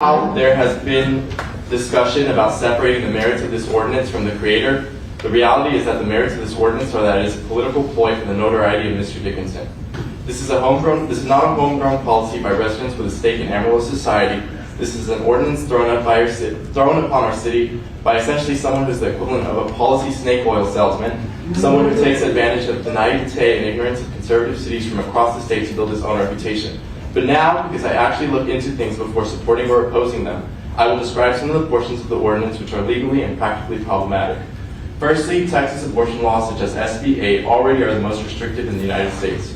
Now there has been discussion about separating the merits of this ordinance from the creator. The reality is that the merits of this ordinance are that it is a political ploy for the notoriety of Mr. Dickinson. This is not a homegrown policy by residents with a stake in Amarillo society. This is an ordinance thrown upon our city by essentially someone who is the equivalent of a policy snake oil salesman, someone who takes advantage of the naivete and ignorance of conservative cities from across the state to build his own reputation. But now, because I actually look into things before supporting or opposing them, I will describe some of the portions of the ordinance which are legally and practically problematic. Firstly, Texas abortion laws such as SB 8 already are the most restrictive in the United States.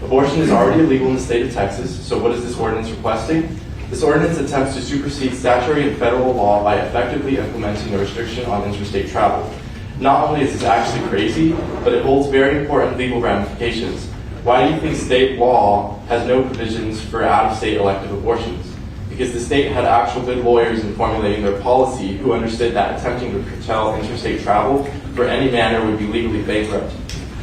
Abortion is already illegal in the state of Texas, so what is this ordinance requesting? This ordinance attempts to supersede statutory and federal law by effectively implementing a restriction on interstate travel. Not only is this actually crazy, but it holds very important legal ramifications. Why do you think state law has no provisions for out-of-state elective abortions? Because the state had actual good lawyers in formulating their policy who understood that attempting to curtail interstate travel for any manner would be legally bankrupt.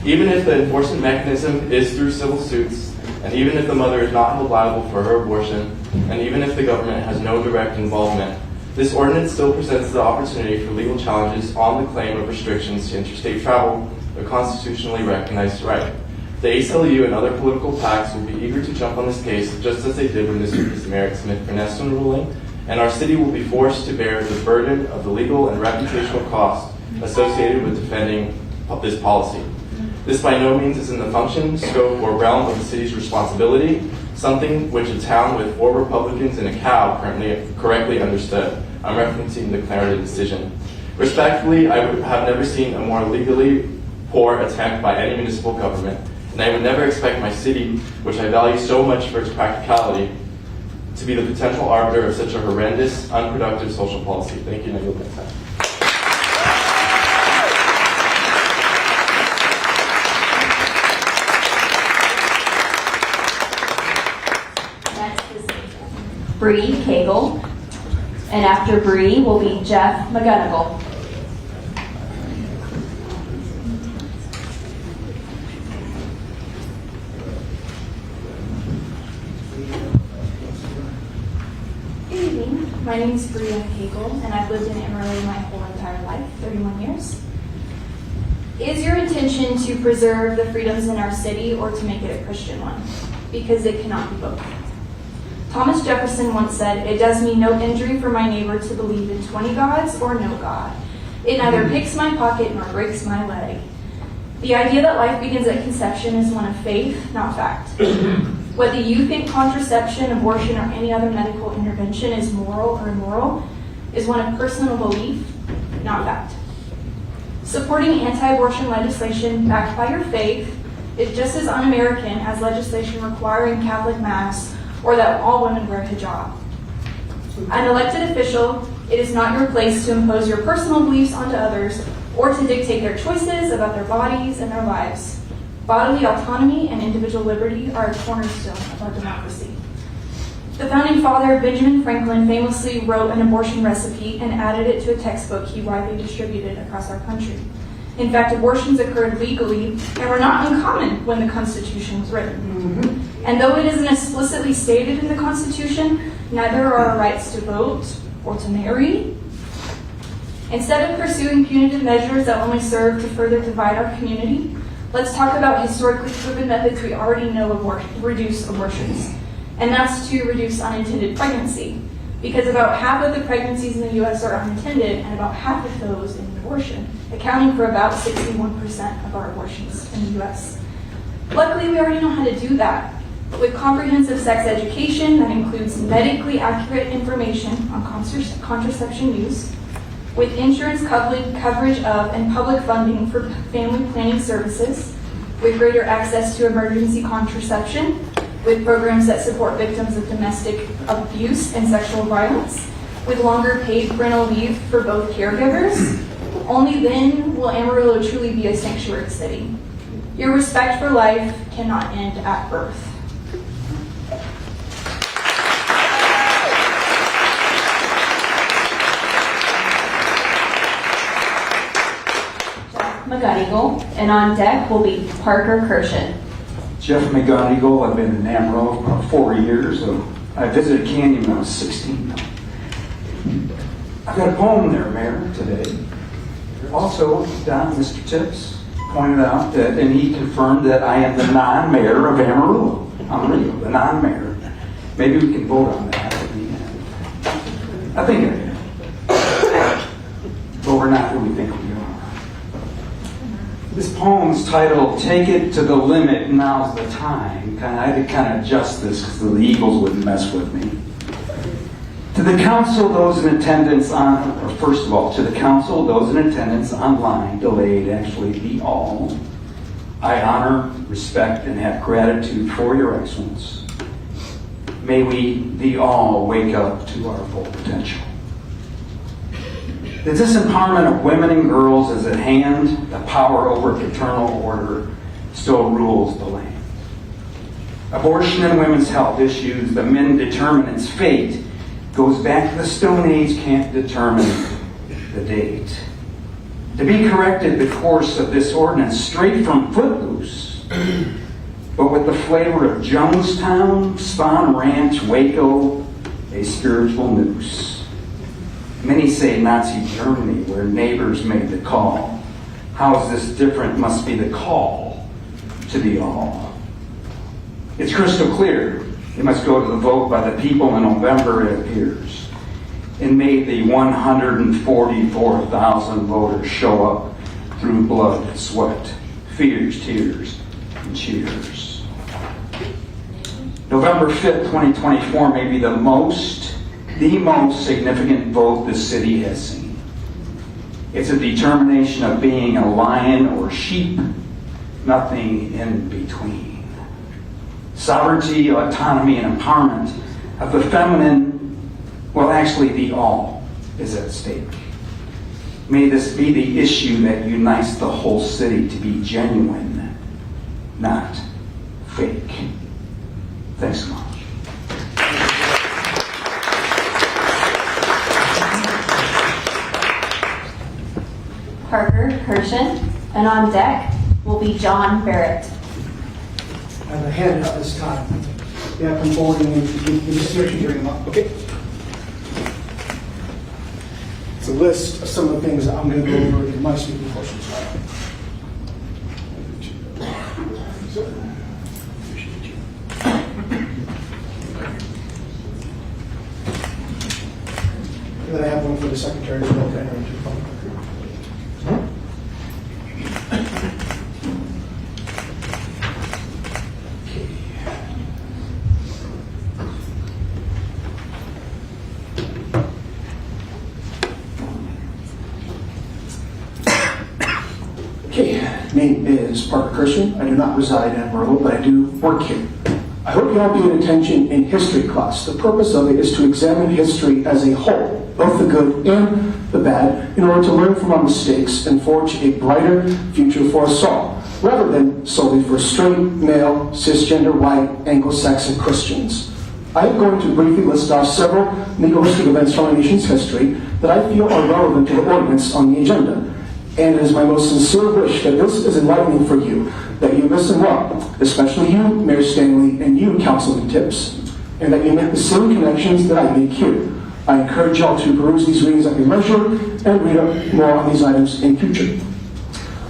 Even if the enforcement mechanism is through civil suits, and even if the mother is not held liable for her abortion, and even if the government has no direct involvement, this ordinance still presents the opportunity for legal challenges on the claim of restrictions to interstate travel, a constitutionally recognized right. The ACLU and other political PACs will be eager to jump on this case, just as they did when this was the Merrick Smith-Erneston ruling, and our city will be forced to bear the burden of the legal and reputational costs associated with defending this policy. This by no means is in the function, scope, or realm of the city's responsibility, something which a town with 4 Republicans and a cow correctly understood. I'm referencing the Clarendon decision. Respectfully, I would have never seen a more legally poor attempt by any municipal government, and I would never expect my city, which I value so much for its practicality, to be the potential arbiter of such a horrendous, unproductive social policy. Thank you, and I yield my time. Next is Bree Cagle, and after Bree will be Jeff McGonigal. My name is Bree Cagle, and I've lived in Amarillo my whole entire life, 31 years. Is your intention to preserve the freedoms in our city or to make it a Christian one? Because it cannot be both. Thomas Jefferson once said, "It does me no injury for my neighbor to believe in 20 gods or no God. It neither picks my pocket nor breaks my leg." The idea that life begins at conception is one of faith, not fact. Whether you think contraception, abortion, or any other medical intervention is moral or immoral is one of personal belief, not fact. Supporting anti-abortion legislation backed by your faith is just as un-American as legislation requiring Catholic Mass or that all women wear hijab. An elected official, it is not your place to impose your personal beliefs onto others or to dictate their choices about their bodies and their lives. Bodily autonomy and individual liberty are a cornerstone of our democracy. The founding father, Benjamin Franklin, famously wrote an abortion recipe and added it to a textbook he widely distributed across our country. In fact, abortions occurred legally and were not uncommon when the Constitution was written. And though it isn't explicitly stated in the Constitution, neither are our rights to vote or to marry. Instead of pursuing punitive measures that only serve to further divide our community, let's talk about historically proven methods we already know reduce abortions. And that's to reduce unintended pregnancy. Because about half of the pregnancies in the U.S. are unintended, and about half of those in abortion, accounting for about 61% of our abortions in the U.S. Luckily, we already know how to do that. With comprehensive sex education that includes medically accurate information on contraception use, with insurance coverage of and public funding for family planning services, with greater access to emergency contraception, with programs that support victims of domestic abuse and sexual violence, with longer paid parental leave for both caregivers, only then will Amarillo truly be a sanctuary city. Your respect for life cannot end at birth. McGonigal, and on deck will be Parker Kirshen. Jeff McGonigal. I've been in Amarillo for about 4 years. I visited Canyon when I was 16. I've got a poem there, Mayor, today. Also, Mr. Tips pointed out that, and he confirmed that I am the non-mayor of Amarillo, the non-mayor. Maybe we can vote on that at the end. I think I am. But we're not who we think we are. This poem's titled, Take It to the Limit, Now's the Time. I had to kind of adjust this because the Eagles wouldn't mess with me. To the council, those in attendance first of all, to the council, those in attendance online, delayed, actually the all, I honor, respect, and have gratitude for your excellence. May we, the all, wake up to our full potential. The disempowerment of women and girls is at hand. The power over paternal order still rules the land. Abortion and women's health issues, the men determinant's fate, goes back to the Stone Age, can't determine the date. To be corrected, the course of this ordinance straight from Footloose, but with the flavor of Jonestown, Spahn Ranch, Waco, a spiritual noose. Many say Nazi Germany, where neighbors made the call. How is this different? Must be the call to the all. It's crystal clear. It must go to the vote by the people in November, it appears. And may the 144,000 voters show up through blood, sweat, fears, tears, and cheers. November 5th, 2024 may be the most significant vote the city has seen. It's a determination of being a lion or sheep, nothing in between. Sovereignty, autonomy, and empowerment of the feminine, well, actually the all, is at stake. May this be the issue that unites the whole city to be genuine, not fake. Thanks so much. Parker Kirshen, and on deck will be John Barrett. I have a hand up this time. Yeah, come forward and give the description during the month. Okay. It's a list of some of the things that I'm going to go over in my speaking portion. And then I have one for the secretary as well to enter into the public record. Name is Parker Kirshen. I do not reside in Amarillo, but I do work here. I hope you all pay attention in history class. The purpose of it is to examine history as a whole, both the good and the bad, in order to learn from our mistakes and forge a brighter future for us all, rather than solely for straight, male, cisgender, white, Anglo-Saxon Christians. I am going to briefly list off several legalistic events from our nation's history that I feel are relevant to the ordinance on the agenda. And it is my most sincere wish that this is enlightening for you, that you listen well, especially you, Mayor Stanley, and you, Councilman Tips, and that you make the same connections that I make here. I encourage y'all to peruse these readings at your leisure and read up more on these items in future.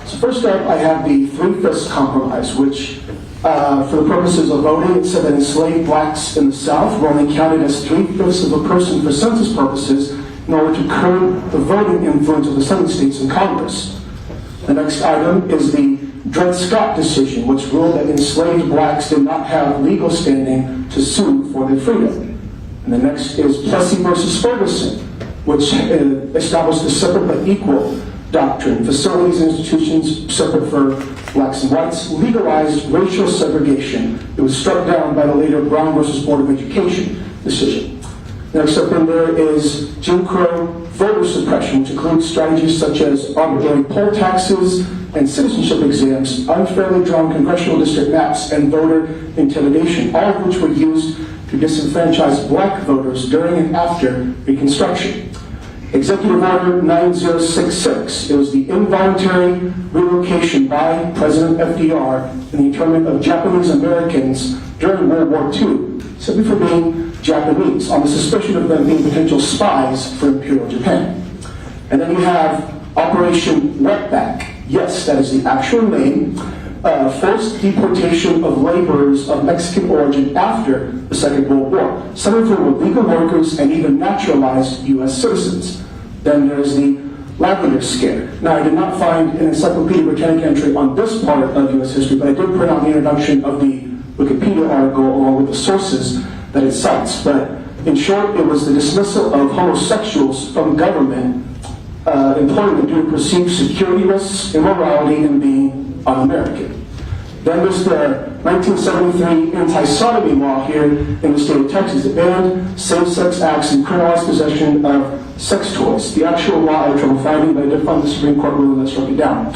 So first up, I have the 3/5 compromise, which, for the purposes of voting, it said that enslaved blacks in the South were only counted as 3/5 of a person for census purposes in order to curb the voting influence of the Southern states in Congress. The next item is the Dred Scott decision, which ruled that enslaved blacks did not have legal standing to sue for their freedom. And the next is Plessy versus Ferguson, which established a separate but equal doctrine. Facilities and institutions separate for blacks and whites legalized racial segregation. It was struck down by the later Brown versus Board of Education decision. Next up in there is Jim Crow voter suppression, which includes strategies such as arbitrary poll taxes and citizenship exams, unfairly drawn congressional district maps, and voter intimidation, all of which were used to disenfranchise black voters during and after Reconstruction. Executive Order 9066. It was the involuntary relocation by President FDR and the internment of Japanese Americans during World War II, simply for being Japanese on the suspicion of them being potential spies for Imperial Japan. And then you have Operation Wetback. Yes, that is the actual name. Forced deportation of laborers of Mexican origin after the Second World War. Some of whom were legal workers and even naturalized U.S. citizens. Then there's the Lavender Scare. Now, I did not find an Encyclopedia Britannica entry on this part of U.S. history, but I did print out the introduction of the Wikipedia article along with the sources that it cites. But in short, it was the dismissal of homosexuals from government employment due to perceived security risks, immorality, and being un-American. Then there's the 1973 anti-sodomy law here in the state of Texas. It banned same-sex acts and criminalized possession of sex toys. The actual law I had trouble finding, but I did find the Supreme Court ruling that struck it down.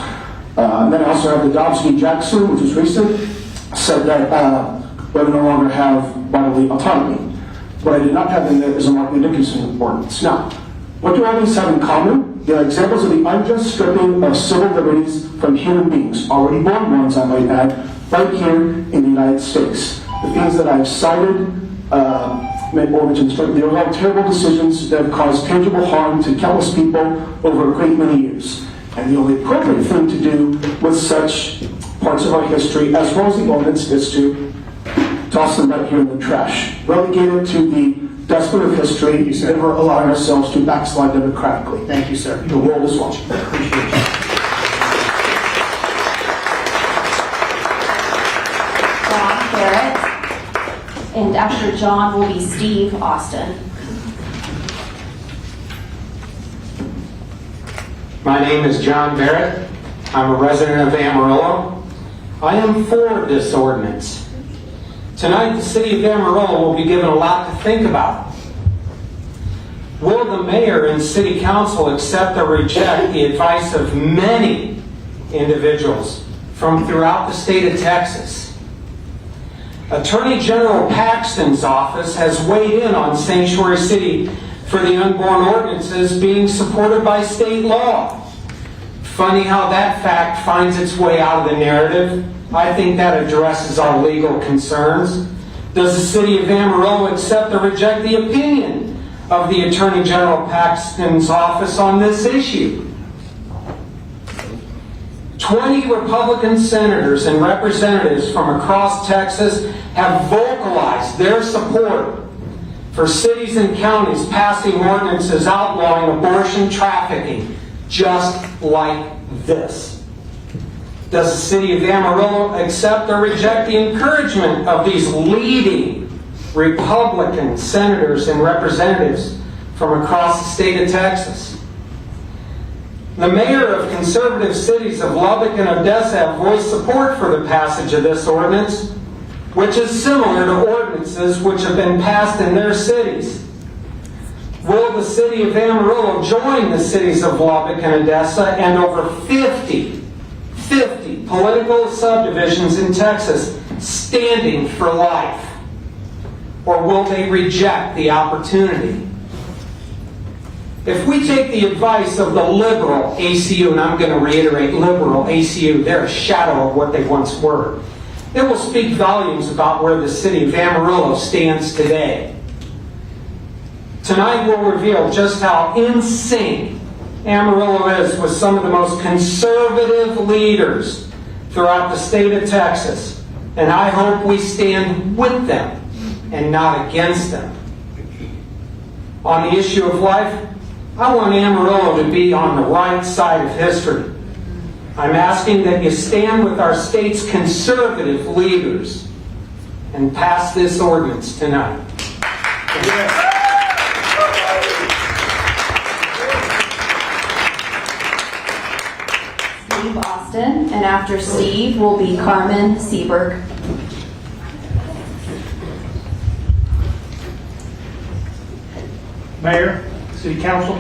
Then I also have the Dobbs v. Jackson, which was recent, said that women no longer have bodily autonomy. What I did not have in there is a Martin Dickinson ordinance. Now, what do all these have in common? They are examples of the unjust stripping of civil liberties from human beings, already born ones, I might add, right here in the United States. The things that I've cited, they are all terrible decisions that have caused tangible harm to countless people over a great many years. And the only appropriate thing to do with such parts of our history, as well as the ordinance, is to toss them right here in the trash. Relegate it to the dustbin of history, never allowing ourselves to backslide democratically. Thank you, sir. The world is watching. Appreciate you. John Barrett. And after John will be Steve Austin. My name is John Barrett. I'm a resident of Amarillo. I am for this ordinance. Tonight, the city of Amarillo will be given a lot to think about. Will the mayor and city council accept or reject the advice of many individuals from throughout the state of Texas? Attorney General Paxton's office has weighed in on Sanctuary City for the unborn ordinances being supported by state law. Funny how that fact finds its way out of the narrative. I think that addresses our legal concerns. Does the city of Amarillo accept or reject the opinion of the Attorney General Paxton's office on this issue? 20 Republican senators and representatives from across Texas have vocalized their support for cities and counties passing ordinances outlawing abortion trafficking, just like this. Does the city of Amarillo accept or reject the encouragement of these leading Republican senators and representatives from across the state of Texas? The mayor of conservative cities of Lubbock and Odessa have voiced support for the passage of this ordinance, which is similar to ordinances which have been passed in their cities. Will the city of Amarillo join the cities of Lubbock and Odessa and over 50 political subdivisions in Texas standing for life? Or will they reject the opportunity? If we take the advice of the liberal ACU, and I'm going to reiterate, liberal ACU, they're a shadow of what they once were, it will speak volumes about where the city of Amarillo stands today. Tonight will reveal just how in sync Amarillo is with some of the most conservative leaders throughout the state of Texas. And I hope we stand with them and not against them. On the issue of life, I want Amarillo to be on the right side of history. I'm asking that you stand with our state's conservative leaders and pass this ordinance tonight. Steve Austin, and after Steve will be Carmen Seberg. Mayor, City Council,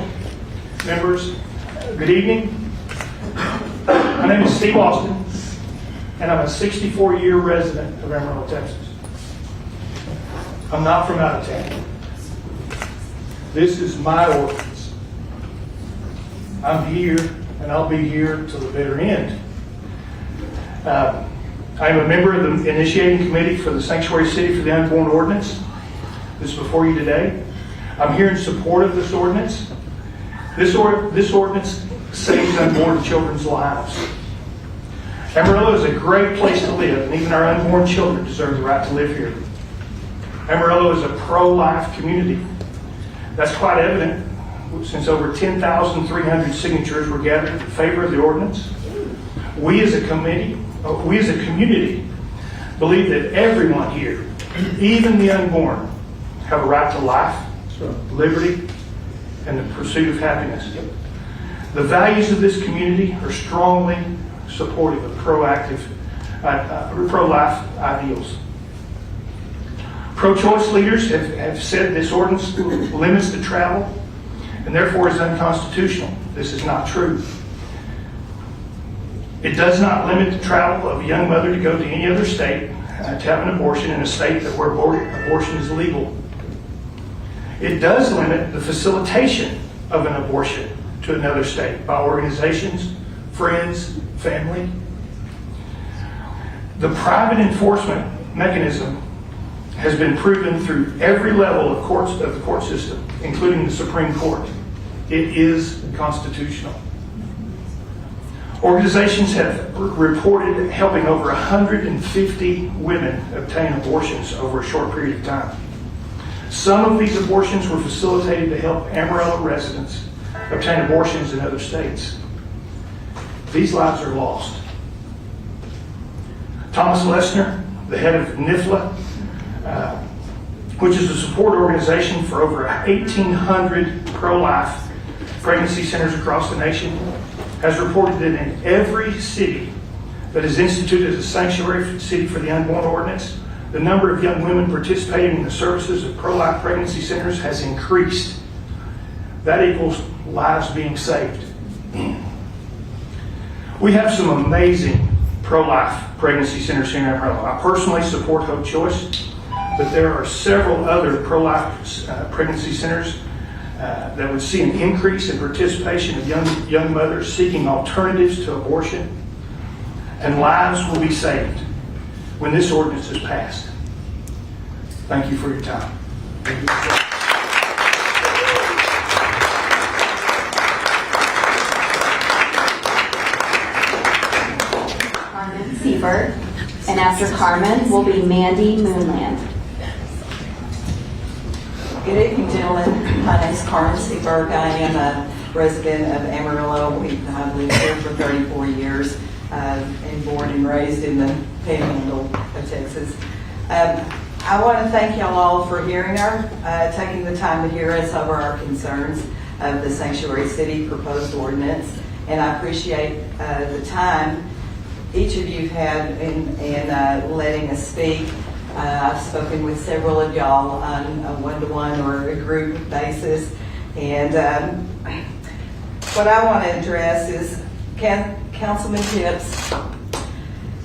members, good evening. My name is Steve Austin, and I'm a 64-year resident of Amarillo, Texas. I'm not from out of town. This is my ordinance. I'm here, and I'll be here till the bitter end. I am a member of the initiating committee for the Sanctuary City for the Unborn ordinance. that's before you today. I'm here in support of this ordinance. This ordinance saves unborn children's lives. Amarillo is a great place to live, and even our unborn children deserve the right to live here. Amarillo is a pro-life community. That's quite evident since over 10,300 signatures were gathered in favor of the ordinance. We as a community, believe that everyone here, even the unborn, have a right to life, liberty, and the pursuit of happiness. The values of this community are strongly supportive of pro-life ideals. Pro-choice leaders have said this ordinance limits the travel and therefore is unconstitutional. This is not true. It does not limit the travel of a young mother to go to any other state to have an abortion in a state where abortion is legal. It does limit the facilitation of an abortion to another state by organizations, friends, family. The private enforcement mechanism has been proven through every level of the court system, including the Supreme Court. It is constitutional. Organizations have reported helping over 150 women obtain abortions over a short period of time. Some of these abortions were facilitated to help Amarillo residents obtain abortions in other states. These lives are lost. Thomas Lesner, the head of NIFLA, which is a support organization for over 1,800 pro-life pregnancy centers across the nation, has reported that in every city that is instituted as a sanctuary city for the unborn ordinance, the number of young women participating in the services of pro-life pregnancy centers has increased. That equals lives being saved. We have some amazing pro-life pregnancy centers here in Amarillo. I personally support Hope Choice, but there are several other pro-life pregnancy centers that would see an increase in participation of young mothers seeking alternatives to abortion, and lives will be saved when this ordinance is passed. Thank you for your time. Carmen Seabird, and after Carmen will be Mandy Moonland. Good evening, gentlemen. My name is Carmen Seabird. I am a resident of Amarillo. I've lived here for 34 years and born and raised in the Panhandle of Texas. I want to thank y'all all for taking the time to hear us over our concerns of the Sanctuary City proposed ordinance, and I appreciate the time each of you had in letting us speak. I've spoken with several of y'all on a one-to-one or a group basis, and what I want to address is Councilman Tips.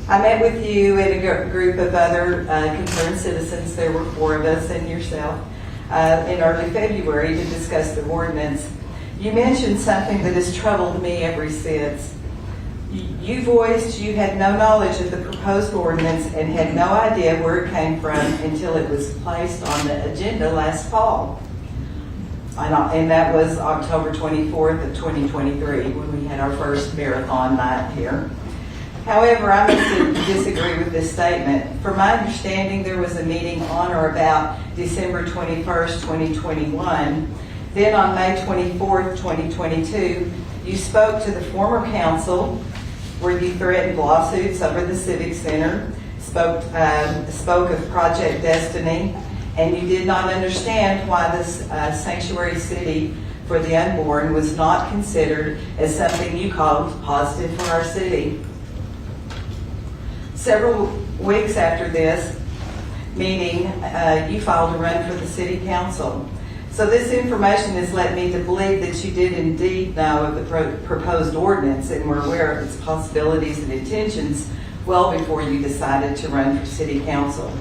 I met with you and a group of other concerned citizens. There were 4 of us and yourself in early February to discuss the ordinance. You mentioned something that has troubled me ever since. You voiced you had no knowledge of the proposed ordinance and had no idea where it came from until it was placed on the agenda last fall. And that was October 24th of 2023 when we had our first marathon night here. However, I must disagree with this statement. From my understanding, there was a meeting on or about December 21st, 2021. Then on May 24th, 2022, you spoke to the former council where you threatened lawsuits over the Civic Center, spoke of Project Destiny, and you did not understand why this sanctuary city for the unborn was not considered as something you called positive for our city. Several weeks after this meeting, you filed a run for the city council. So this information has led me to believe that you did indeed know of the proposed ordinance and were aware of its possibilities and intentions well before you decided to run for city council.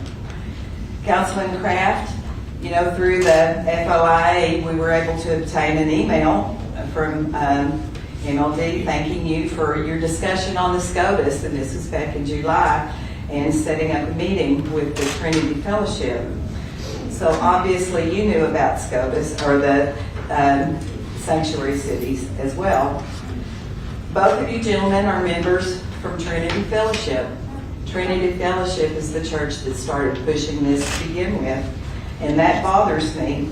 Councilman Kraft, through the FOIA, we were able to obtain an email from MLD thanking you for your discussion on the SCOTUS, and this was back in July, and setting up a meeting with the Trinity Fellowship. So obviously you knew about SCOTUS, or the sanctuary cities as well. Both of you gentlemen are members from Trinity Fellowship. Trinity Fellowship is the church that started pushing this to begin with, and that bothers me.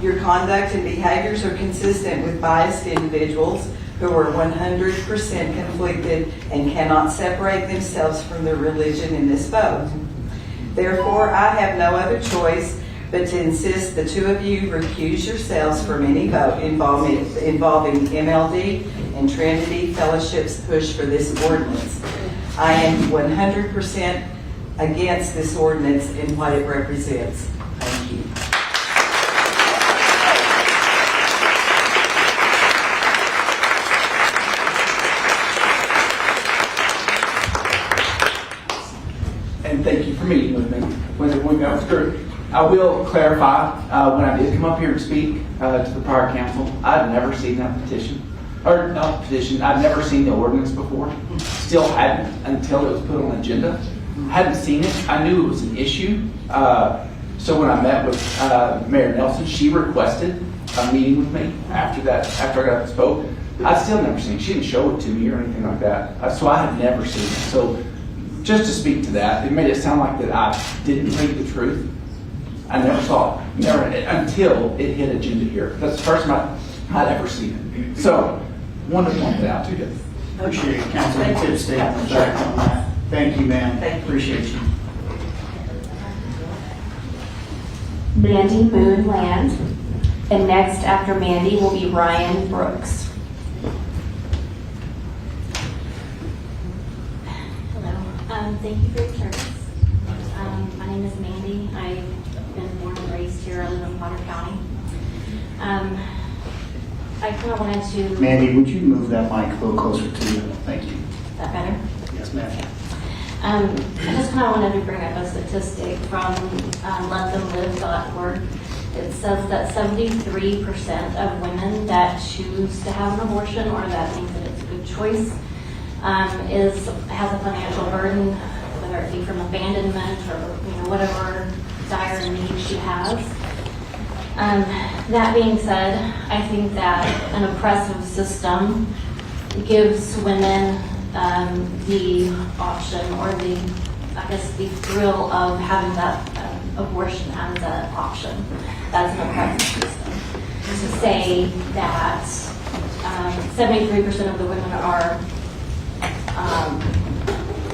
Your conduct and behaviors are consistent with biased individuals who are 100% conflicted and cannot separate themselves from their religion in this vote. Therefore, I have no other choice but to insist the two of you recuse yourselves from any vote involving MLD and Trinity Fellowship's push for this ordinance. I am 100% against this ordinance and what it represents. Thank you. And thank you for meeting with me when we got through. I will clarify, when I did come up here and speak to the prior council, I'd never seen that petition. Or not petition, I'd never seen the ordinance before. Still hadn't until it was put on the agenda. Hadn't seen it. I knew it was an issue. So when I met with Mayor Nelson, she requested a meeting with me after I got up and spoke. I'd still never seen it. She didn't show it to me or anything like that. So I had never seen it. So just to speak to that, it made it sound like that I didn't tell you the truth. I never saw it, never until it hit agenda here. That's the first time I'd ever seen it. So, wanted to point that out to you. Appreciate it, Councilman Tipsy. Thank you, ma'am. Thank you. Appreciate you. Mandy Moon Land. And next after Mandy will be Ryan Brooks. Hello. Thank you for your service. My name is Mandy. I've been born and raised here. I live in Potter County. I kind of wanted to... Mandy, would you move that mic a little closer to you? Thank you. Is that better? Yes, ma'am. I just kind of wanted to bring up a statistic from letthemlive.org. It says that 73% of women that choose to have an abortion, or that think that it's a good choice, has a financial burden, whether it be from abandonment or whatever dire need she has. That being said, I think that an oppressive system gives women the option, or the thrill of having that abortion as an option. That's an oppressive system. To say that 73% of the women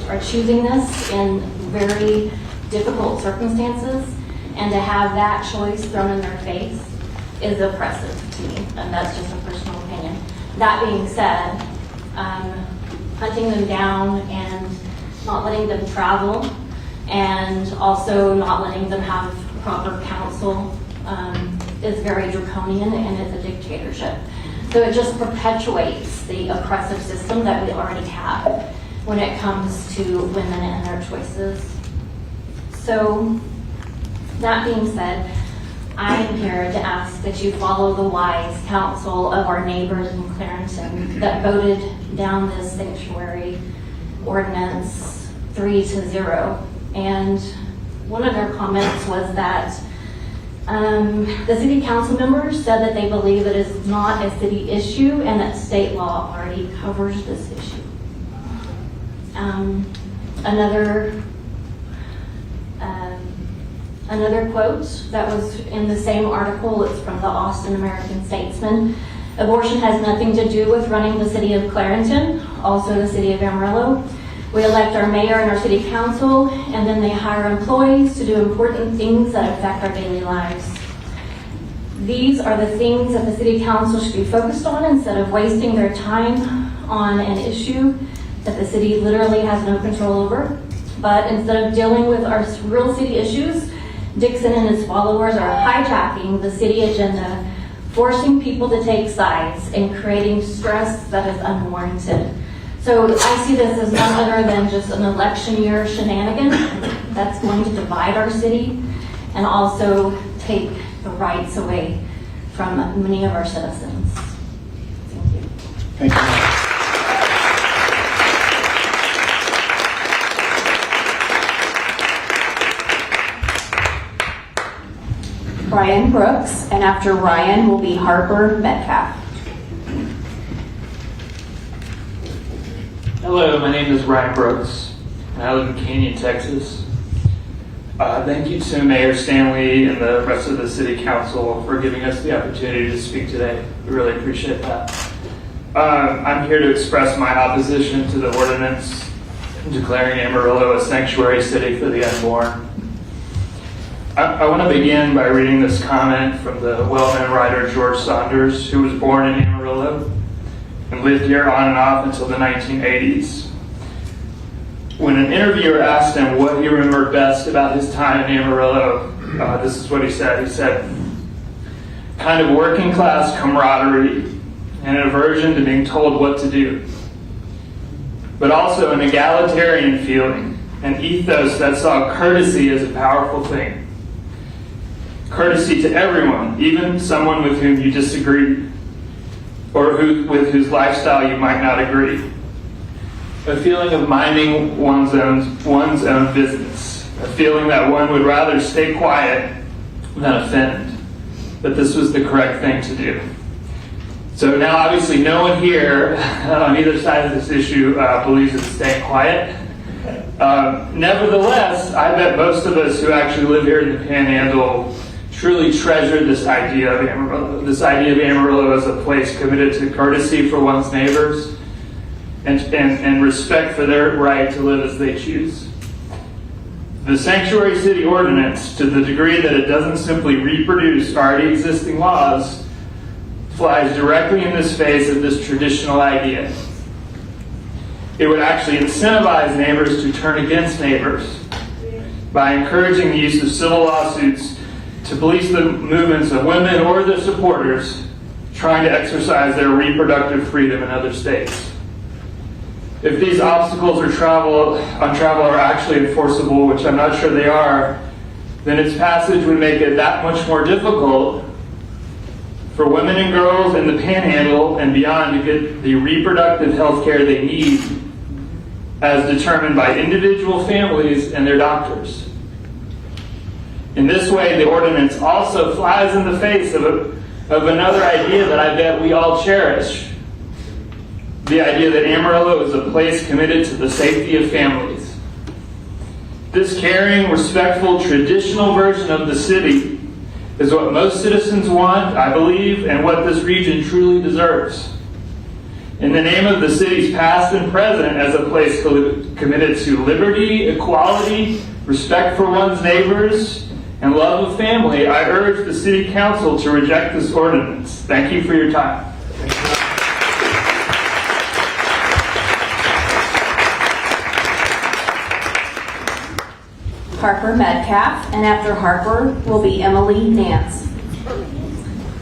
are choosing this in very difficult circumstances, and to have that choice thrown in their face is oppressive to me, and that's just a personal opinion. That being said, hunting them down and not letting them travel, and also not letting them have proper counsel is very draconian, and it's a dictatorship. So it just perpetuates the oppressive system that we already have when it comes to women and their choices. So, that being said, I am here to ask that you follow the wise counsel of our neighbors in Clarington that voted down this sanctuary ordinance 3-0. And one of their comments was that the city council members said that they believe it is not a city issue and that state law already covers this issue. Another quote that was in the same article, it's from the Austin American-Statesman. Abortion has nothing to do with running the city of Clarington, also the city of Amarillo. We elect our mayor and our city council, and then they hire employees to do important things that affect our daily lives. These are the things that the city council should be focused on instead of wasting their time on an issue that the city literally has no control over. But instead of dealing with our real city issues, Dixon and his followers are hijacking the city agenda, forcing people to take sides and creating stress that is unwarranted. So I see this as none other than just an election year shenanigan that's going to divide our city and also take the rights away from many of our citizens. Thank you. Thank you. Ryan Brooks, and after Ryan will be Harper Metcalf. Hello, my name is Ryan Brooks, and I live in Canyon, Texas. Thank you to Mayor Stanley and the rest of the City Council for giving us the opportunity to speak today. We really appreciate that. I'm here to express my opposition to the ordinance declaring Amarillo a sanctuary city for the unborn. I want to begin by reading this comment from the well-known writer George Saunders, who was born in Amarillo and lived here on and off until the 1980s. When an interviewer asked him what he remembered best about his time in Amarillo, this is what he said. He said, kind of working class camaraderie and an aversion to being told what to do, but also an egalitarian feeling, an ethos that saw courtesy as a powerful thing. Courtesy to everyone, even someone with whom you disagree, or with whose lifestyle you might not agree. A feeling of minding one's own business. A feeling that one would rather stay quiet than offend. That this was the correct thing to do. So now obviously no one here on either side of this issue believes in staying quiet. Nevertheless, I bet most of us who actually live here in the Panhandle truly treasure this idea of Amarillo as a place committed to courtesy for one's neighbors and respect for their right to live as they choose. The Sanctuary City Ordinance, to the degree that it doesn't simply reproduce already existing laws, flies directly in the face of this traditional idea. It would actually incentivize neighbors to turn against neighbors by encouraging the use of civil lawsuits to police the movements of women or their supporters trying to exercise their reproductive freedom in other states. If these obstacles on travel are actually enforceable, which I'm not sure they are, then its passage would make it that much more difficult for women and girls in the Panhandle and beyond to get the reproductive health care they need as determined by individual families and their doctors. In this way, the ordinance also flies in the face of another idea that I bet we all cherish. The idea that Amarillo is a place committed to the safety of families. This caring, respectful, traditional version of the city is what most citizens want, I believe, and what this region truly deserves. In the name of the city's past and present as a place committed to liberty, equality, respect for one's neighbors, and love of family, I urge the City Council to reject this ordinance. Thank you for your time. Harper Metcalf, and after Harper will be Emily Nance.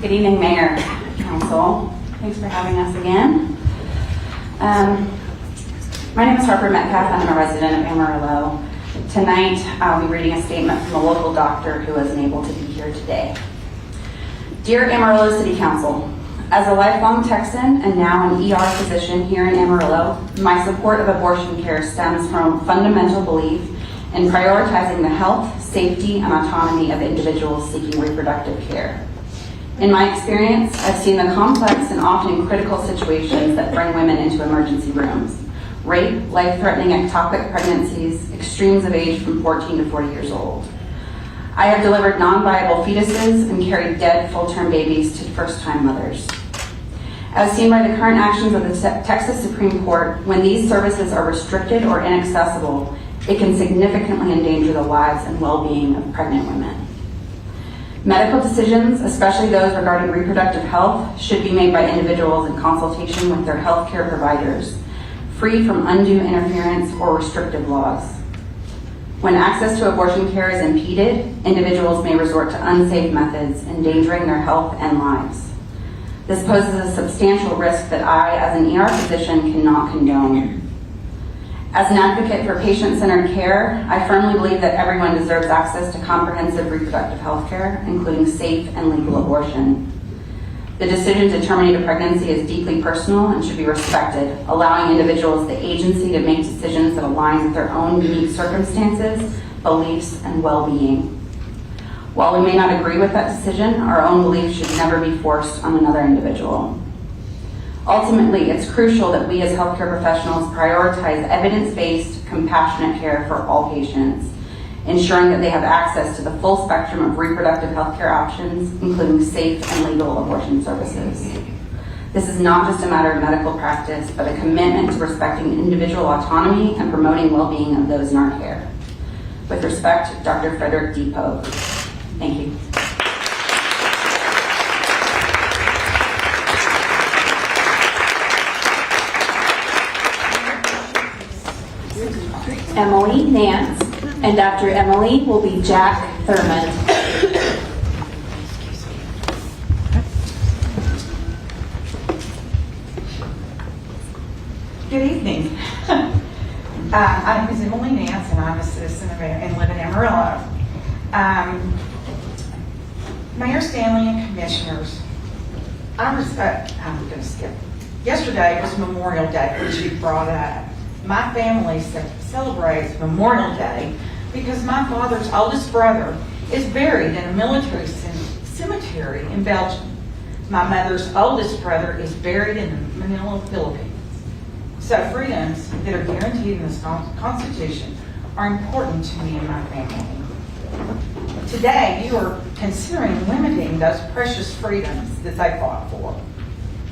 Good evening, Mayor, Council. Thanks for having us again. My name is Harper Metcalf. I'm a resident of Amarillo. Tonight, I'll be reading a statement from a local doctor who isn't able to be here today. Dear Amarillo City Council, as a lifelong Texan and now an ER physician here in Amarillo, my support of abortion care stems from a fundamental belief in prioritizing the health, safety, and autonomy of individuals seeking reproductive care. In my experience, I've seen the complex and often critical situations that bring women into emergency rooms. Rape, life-threatening ectopic pregnancies, extremes of age from 14 to 40 years old. I have delivered non-viable fetuses and carried dead full-term babies to first-time mothers. As seen by the current actions of the Texas Supreme Court, when these services are restricted or inaccessible, it can significantly endanger the lives and well-being of pregnant women. Medical decisions, especially those regarding reproductive health, should be made by individuals in consultation with their healthcare providers, free from undue interference or restrictive laws. When access to abortion care is impeded, individuals may resort to unsafe methods, endangering their health and lives. This poses a substantial risk that I, as an ER physician, cannot condone. As an advocate for patient-centered care, I firmly believe that everyone deserves access to comprehensive reproductive health care, including safe and legal abortion. The decision to terminate a pregnancy is deeply personal and should be respected, allowing individuals the agency to make decisions that align with their own unique circumstances, beliefs, and well-being. While we may not agree with that decision, our own beliefs should never be forced on another individual. Ultimately, it's crucial that we as healthcare professionals prioritize evidence-based, compassionate care for all patients, ensuring that they have access to the full spectrum of reproductive healthcare options, including safe and legal abortion services. This is not just a matter of medical practice, but a commitment to respecting individual autonomy and promoting well-being of those in our care. With respect, Dr. Frederick D. Pope. Thank you. Emily Nance, and after Emily will be Jack Thurmond. Good evening. My name is Emily Nance, and I'm a citizen of and live in Amarillo. Mayor Stanley and commissioners, I'm going to skip. Yesterday was Memorial Day, which you brought up. My family celebrates Memorial Day because my father's oldest brother is buried in a military cemetery in Belgium. My mother's oldest brother is buried in Manila, Philippines. So freedoms that are guaranteed in this Constitution are important to me and my family. Today, you are considering limiting those precious freedoms that they fought for.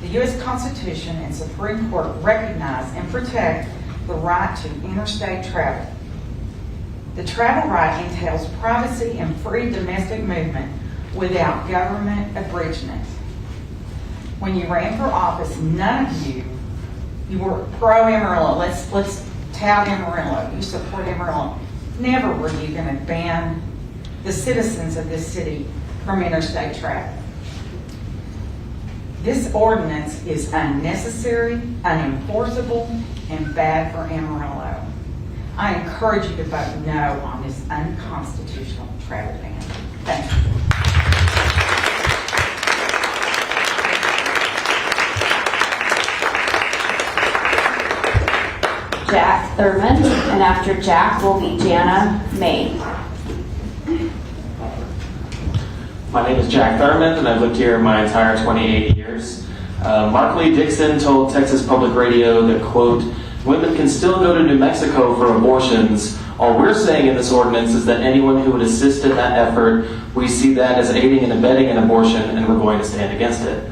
The U.S. Constitution and Supreme Court recognize and protect the right to interstate travel. The travel right entails privacy and free domestic movement without government abridgment. When you ran for office, none of you were pro-Amarillo. Let's tout Amarillo. You support Amarillo. Never were you going to ban the citizens of this city from interstate travel. This ordinance is unnecessary, unenforceable, and bad for Amarillo. I encourage you to vote no on this unconstitutional travel ban. Thank you. Jack Thurmond, and after Jack will be Jana May. My name is Jack Thurmond, and I've lived here my entire 28 years. Mark Lee Dixon told Texas Public Radio that, quote, "Women can still go to New Mexico for abortions. All we're saying in this ordinance is that anyone who would assist in that effort, we see that as aiding and abetting an abortion, and we're going to stand against it."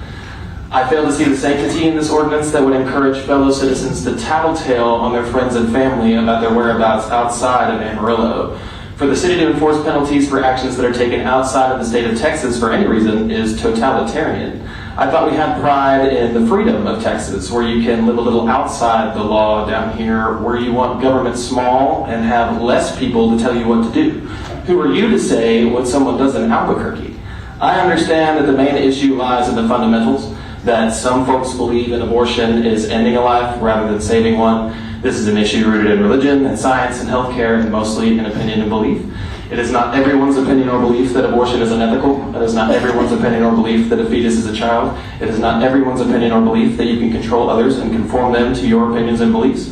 I fail to see the sanctity in this ordinance that would encourage fellow citizens to tattletale on their friends and family about their whereabouts outside of Amarillo. For the city to enforce penalties for actions that are taken outside of the state of Texas for any reason is totalitarian. I thought we had pride in the freedom of Texas, where you can live a little outside the law down here, where you want government small and have less people to tell you what to do. Who are you to say what someone does in Albuquerque? I understand that the main issue lies in the fundamentals, that some folks believe an abortion is ending a life rather than saving one. This is an issue rooted in religion and science and healthcare, and mostly in opinion and belief. It is not everyone's opinion or belief that abortion is unethical. It is not everyone's opinion or belief that a fetus is a child. It is not everyone's opinion or belief that you can control others and conform them to your opinions and beliefs.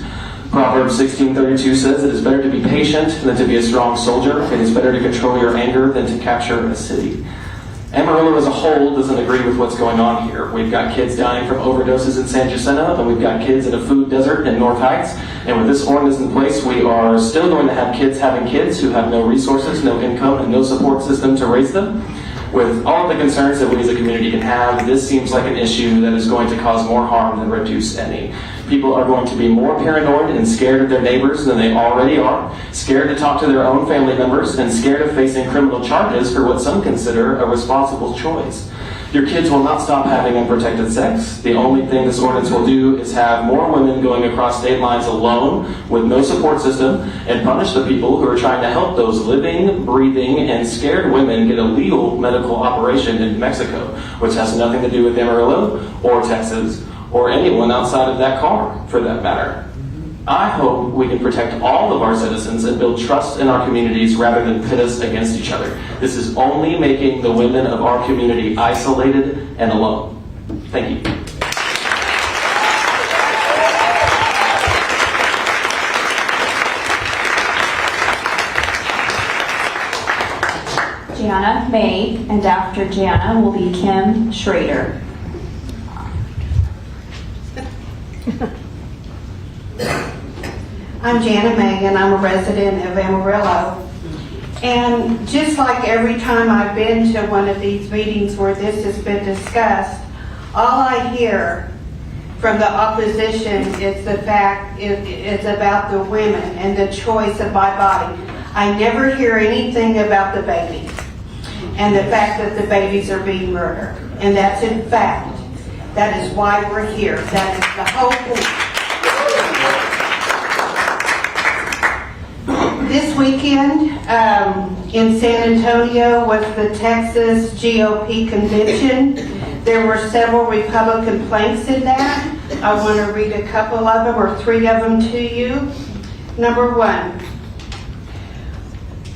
Proverbs 16:32 says, "It is better to be patient than to be a strong soldier. It is better to control your anger than to capture a city." Amarillo as a whole doesn't agree with what's going on here. We've got kids dying from overdoses in San Jacinto, and we've got kids in a food desert in North Heights. And with this ordinance in place, we are still going to have kids having kids who have no resources, no income, and no support system to raise them. With all of the concerns that we as a community can have, this seems like an issue that is going to cause more harm than reduce any. People are going to be more paranoid and scared of their neighbors than they already are, scared to talk to their own family members, and scared of facing criminal charges for what some consider a responsible choice. Your kids will not stop having unprotected sex. The only thing this ordinance will do is have more women going across state lines alone with no support system and punish the people who are trying to help those living, breathing, and scared women get a legal medical operation in New Mexico, which has nothing to do with Amarillo or Texas or anyone outside of that car, for that matter. I hope we can protect all of our citizens and build trust in our communities rather than pit us against each other. This is only making the women of our community isolated and alone. Thank you. Gianna, Jana May, and after Jana will be Kim Schrader. I'm Jana May, and I'm a resident of Amarillo. And just like every time I've been to one of these meetings where this has been discussed, all I hear from the opposition is the fact it's about the women and the choice of my body. I never hear anything about the babies and the fact that the babies are being murdered. And that's in fact. That is why we're here. That is the whole point. This weekend in San Antonio was the Texas GOP convention. There were several Republican planks in that. I want to read a couple of them or three of them to you. Number 1,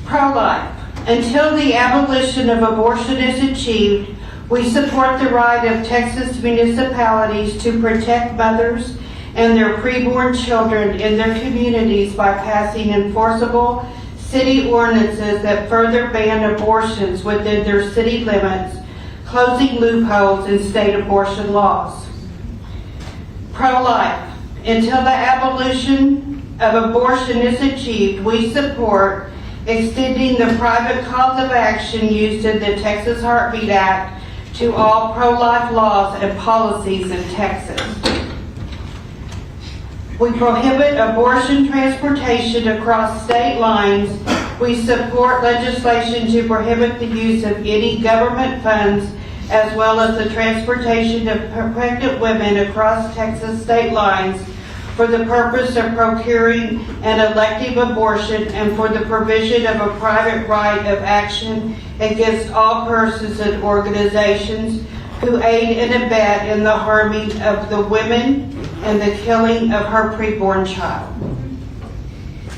pro-life. Until the abolition of abortion is achieved, we support the right of Texas municipalities to protect mothers and their preborn children in their communities by passing enforceable city ordinances that further ban abortions within their city limits, closing loopholes in state abortion laws. Pro-life. Until the abolition of abortion is achieved, we support extending the private cause of action used in the Texas Heartbeat Act to all pro-life laws and policies in Texas. We prohibit abortion transportation across state lines. We support legislation to prohibit the use of any government funds as well as the transportation of pregnant women across Texas state lines for the purpose of procuring an elective abortion and for the provision of a private right of action against all persons and organizations who aid and abet in the harming of the women and the killing of her preborn child.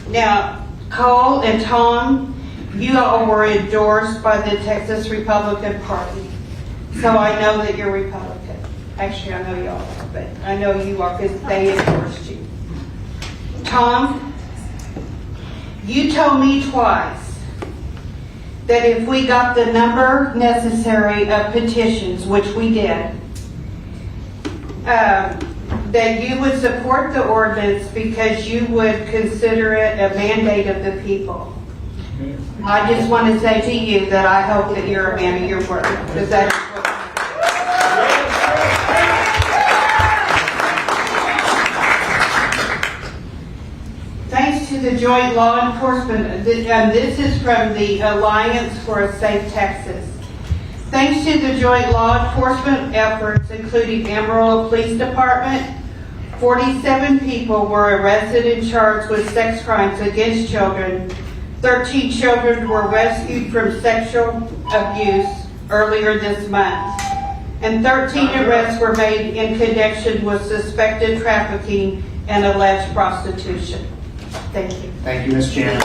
Now, Cole and Tom, you all were endorsed by the Texas Republican Party. So I know that you're Republican. Actually, I know you all are, but I know you are because they endorsed you. Tom, you told me twice that if we got the number necessary of petitions, which we did, that you would support the ordinance because you would consider it a mandate of the people. I just want to say to you that I hope that you're a man of your word, because that is what thanks to the joint law enforcement, and this is from the Alliance for a Safe Texas. Thanks to the joint law enforcement efforts, including Amarillo Police Department, 47 people were arrested and charged with sex crimes against children. 13 children were rescued from sexual abuse earlier this month. And 13 arrests were made in connection with suspected trafficking and alleged prostitution. Thank you. Thank you, Ms. Janet.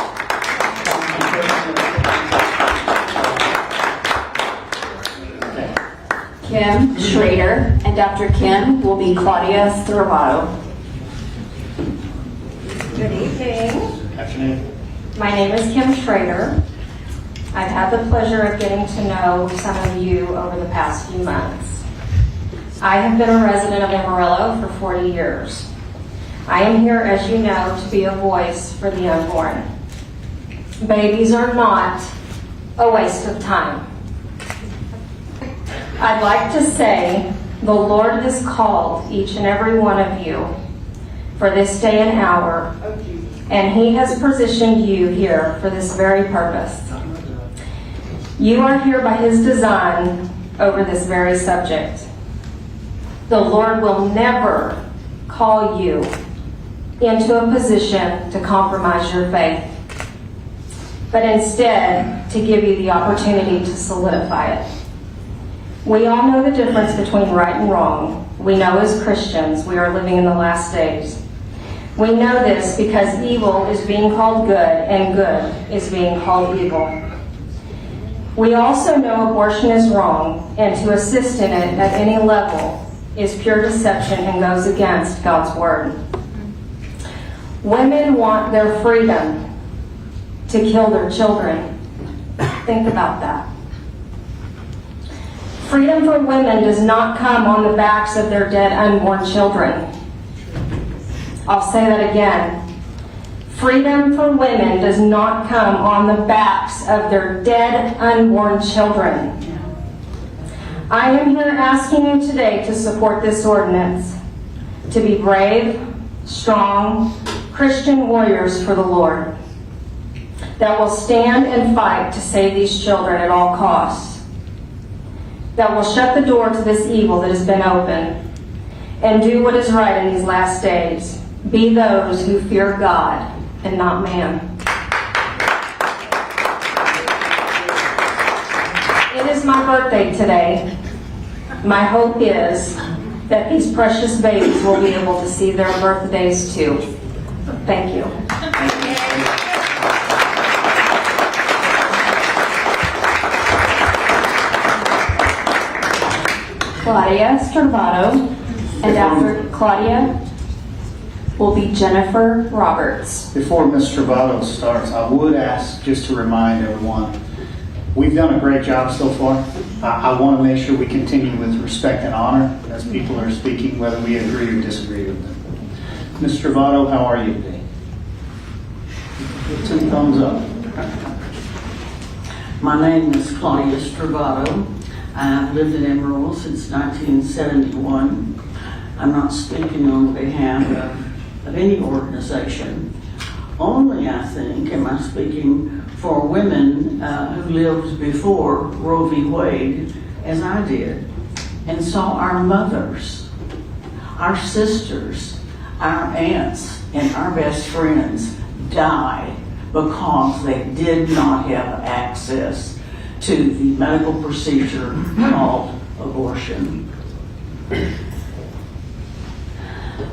Kim Schrader, and after Kim will be Claudia Storvato. Good evening. Afternoon. My name is Kim Schrader. I've had the pleasure of getting to know some of you over the past few months. I have been a resident of Amarillo for 40 years. I am here, as you know, to be a voice for the unborn. Babies are not a waste of time. I'd like to say the Lord has called each and every one of you for this day and hour, and He has positioned you here for this very purpose. You are here by His design over this very subject. The Lord will never call you into a position to compromise your faith, but instead to give you the opportunity to solidify it. We all know the difference between right and wrong. We know as Christians we are living in the last days. We know this because evil is being called good and good is being called evil. We also know abortion is wrong, and to assist in it at any level is pure deception and goes against God's word. Women want their freedom to kill their children. Think about that. Freedom for women does not come on the backs of their dead unborn children. I'll say that again. Freedom for women does not come on the backs of their dead unborn children. I am here asking you today to support this ordinance, to be brave, strong, Christian warriors for the Lord, that will stand and fight to save these children at all costs, that will shut the door to this evil that has been opened, and do what is right in these last days. Be those who fear God and not man. It is my birthday today. My hope is that these precious babies will be able to see their birthdays too. Thank you. Claudia Stravato, and after Claudia will be Jennifer Roberts. Before Ms. Stravato starts, I would ask just to remind everyone, we've done a great job so far. I want to make sure we continue with respect and honor as people are speaking, whether we agree or disagree with them. Ms. Stravato, how are you today? 2 thumbs up. My name is Claudia Stravato. I've lived in Amarillo since 1971. I'm not speaking on behalf of any organization. Only, I think, am I speaking for women who lived before Roe v. Wade, as I did, and saw our mothers, our sisters, our aunts, and our best friends die because they did not have access to the medical procedure called abortion.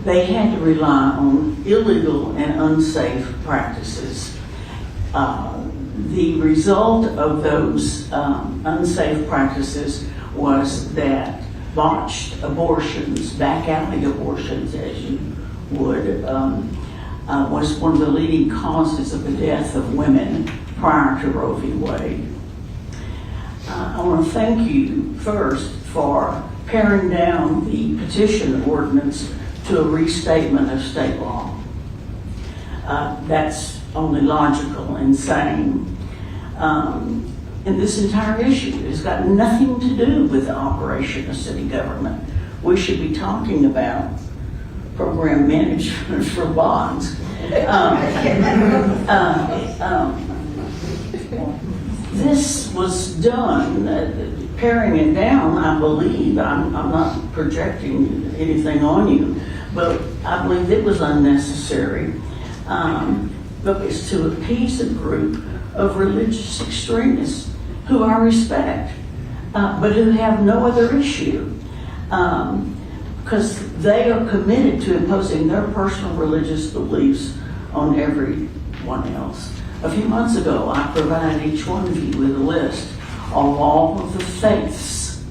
They had to rely on illegal and unsafe practices. The result of those unsafe practices was that botched abortions, back alley abortions as you would, was one of the leading causes of the death of women prior to Roe v. Wade. I want to thank you first for paring down the petition ordinance to a restatement of state law. That's only logical and sane. And this entire issue has got nothing to do with the operation of city government. We should be talking about program management for bonds. This was done, paring it down, I believe. I'm not projecting anything on you, but I believe it was unnecessary. But it's to appease a group of religious extremists who I respect, but who have no other issue. Because they are committed to imposing their personal religious beliefs on everyone else. A few months ago, I provided each one of you with a list of all of the faiths,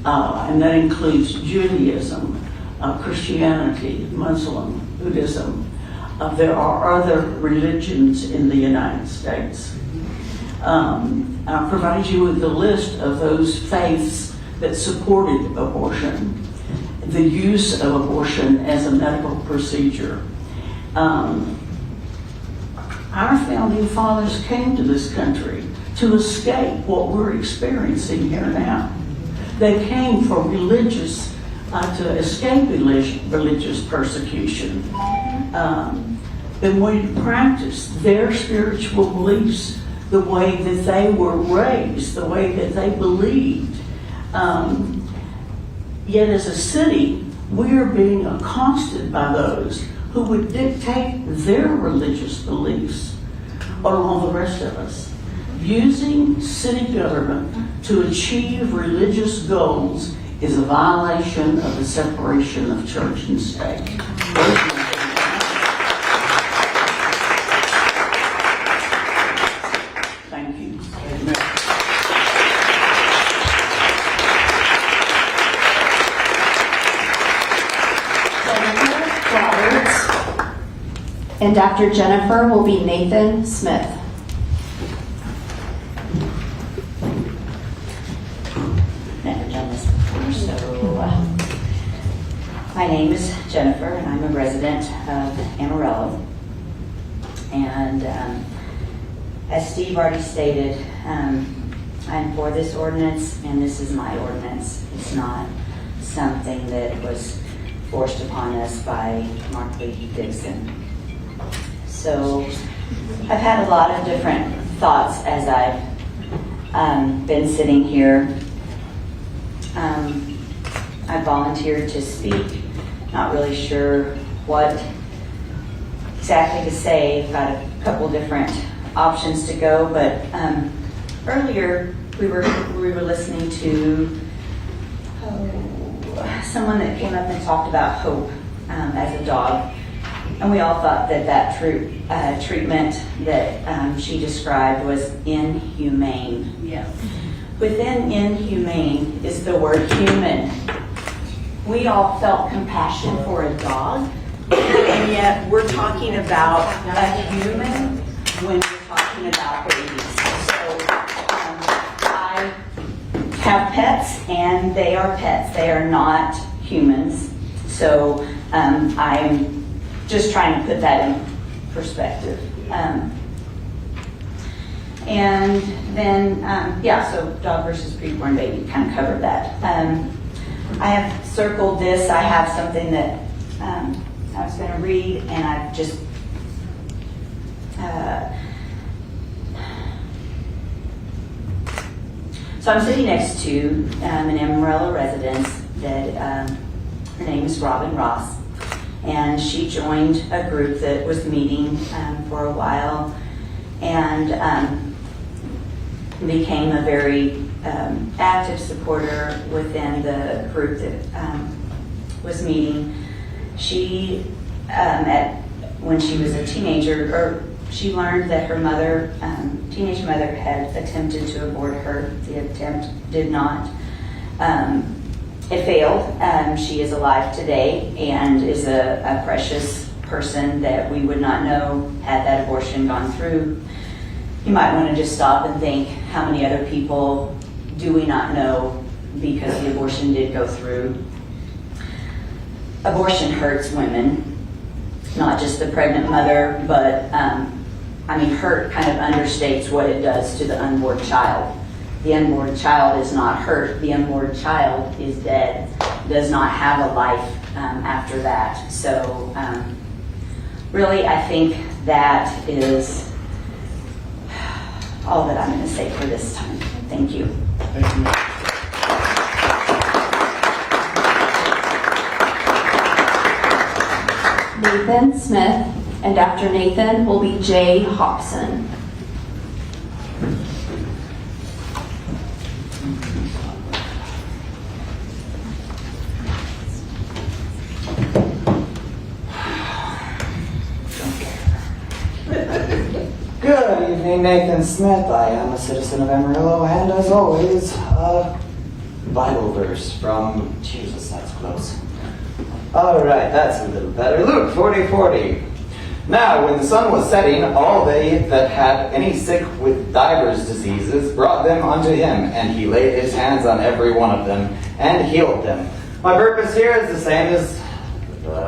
and that includes Judaism, Christianity, Muslim, Buddhism. There are other religions in the United States. I provided you with a list of those faiths that supported abortion, the use of abortion as a medical procedure. Our founding fathers came to this country to escape what we're experiencing here now. They came for religious, to escape religious persecution. And we practiced their spiritual beliefs the way that they were raised, the way that they believed. Yet as a city, we are being accosted by those who would dictate their religious beliefs on all the rest of us. Using city government to achieve religious goals is a violation of the separation of church and state. Thank you. And after Jennifer will be Nathan Smith. Nathan. My name is Jennifer, and I'm a resident of Amarillo. And as Steve already stated, I'm for this ordinance, and this is my ordinance. It's not something that was forced upon us by Markley Dixon. So I've had a lot of different thoughts as I've been sitting here. I volunteered to speak, not really sure what exactly to say. I've got a couple different options to go, but earlier we were listening to someone that came up and talked about hope as a dog, and we all thought that treatment that she described was inhumane. Yes. Within inhumane is the word human. We all felt compassion for a dog, and yet we're talking about a human when we're talking about babies. So I have pets, and they are pets. They are not humans. So I'm just trying to put that in perspective. And then, so dog versus preborn baby, kind of covered that. I have circled this. I have something that I was going to read, and I've just so I'm sitting next to an Amarillo resident that her name is Robin Ross, and she joined a group that was meeting for a while, and became a very active supporter within the group that was meeting. She, when she was a teenager, she learned that her mother, teenage mother, had attempted to abort her. The attempt did not. It failed. She is alive today and is a precious person that we would not know had that abortion gone through. You might want to just stop and think, how many other people do we not know because the abortion did go through? Abortion hurts women, not just the pregnant mother, but hurt kind of understates what it does to the unborn child. The unborn child is not hurt. The unborn child is dead, does not have a life after that. So really, I think that is all that I'm going to say for this time. Thank you. Thank you. Nathan Smith, and after Nathan will be Jay Hobson. Good evening, Nathan Smith. I am a citizen of Amarillo, and as always, a Bible verse from Jesus. That's close. All right, that's a little better. Luke 40:40. Now, when the sun was setting, all they that had any sick with divers diseases brought them unto him, and he laid his hands on every one of them and healed them. My purpose here is the same as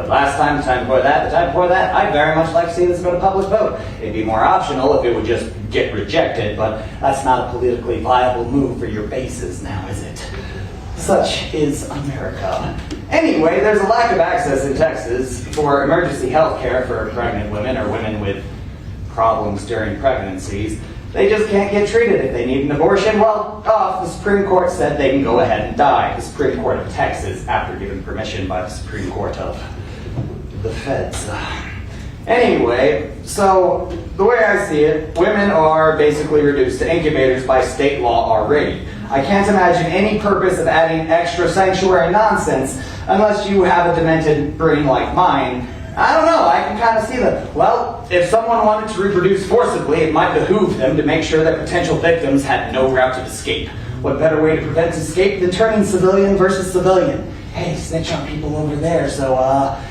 last time, the time before that, the time before that. I'd very much like to see this go to public vote. It'd be more optional if it would just get rejected, but that's not a politically viable move for your bases now, is it? Such is America. Anyway, there's a lack of access in Texas for emergency health care for pregnant women or women with problems during pregnancies. They just can't get treated if they need an abortion. Well, the Supreme Court said they can go ahead and die. The Supreme Court of Texas, after given permission by the Supreme Court of the feds. Anyway, so the way I see it, women are basically reduced to incubators by state law already. I can't imagine any purpose of adding extra sanctuary nonsense unless you have a demented brain like mine. I don't know, I can kind of see that. Well, if someone wanted to reproduce forcibly, it might behoove them to make sure that potential victims had no route of escape. What better way to prevent escape than turning civilian versus civilian? Hey, snitch on people over there so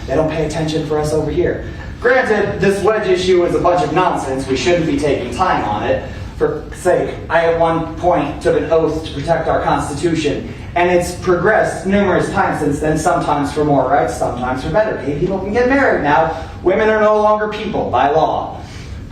they don't pay attention for us over here. Granted, this wedge issue is a bunch of nonsense. We shouldn't be taking time on it. for sake, I at one point took an oath to protect our Constitution, and it's progressed numerous times since then, sometimes for more rights, sometimes for better. Gay people can get married now. Women are no longer people by law.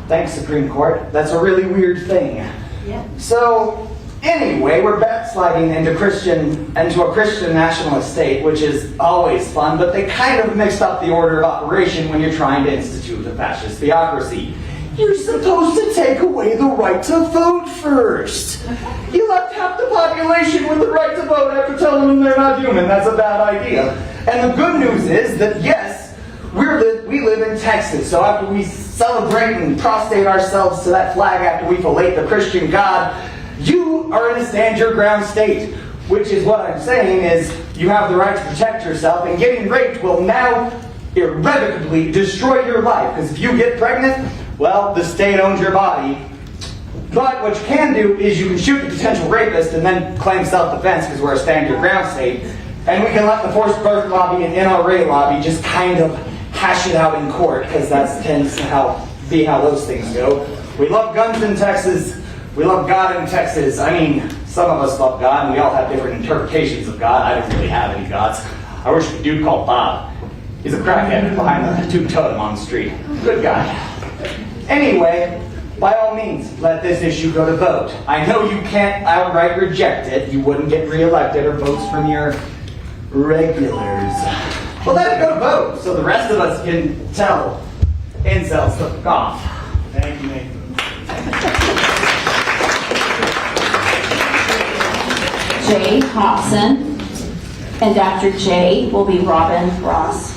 Thanks, Supreme Court. That's a really weird thing. Yeah. So, anyway, we're backsliding into a Christian nationalist state, which is always fun, but they kind of mixed up the order of operation when you're trying to institute a fascist theocracy. You're supposed to take away the right to vote first. You left half the population with the right to vote after telling them they're not human. That's a bad idea. And the good news is that, yes, we live in Texas, so after we celebrate and prostrate ourselves to that flag after we fillet the Christian God, you are in a stand your ground state, which is what I'm saying is you have the right to protect yourself, and getting raped will now irrevocably destroy your life, because if you get pregnant, well, the state owns your body. But what you can do is you can shoot the potential rapist and then claim self-defense because we're a stand your ground state, and we can let the forced birth lobby and NRA lobby just kind of hash it out in court, because that tends to be how those things go. We love guns in Texas. We love God in Texas. I mean, some of us love God, and we all have different interpretations of God. I don't really have any gods. I worship a dude called Bob. He's a crackhead behind the tube totem on the street. Good guy. Anyway, by all means, let this issue go to vote. I know you can't outright reject it. You wouldn't get reelected or votes from your regulars. Well, let it go to vote so the rest of us can tell incels to fuck off. Thank you, Nathan. Jay Hobson, and after Jay will be Robin Ross.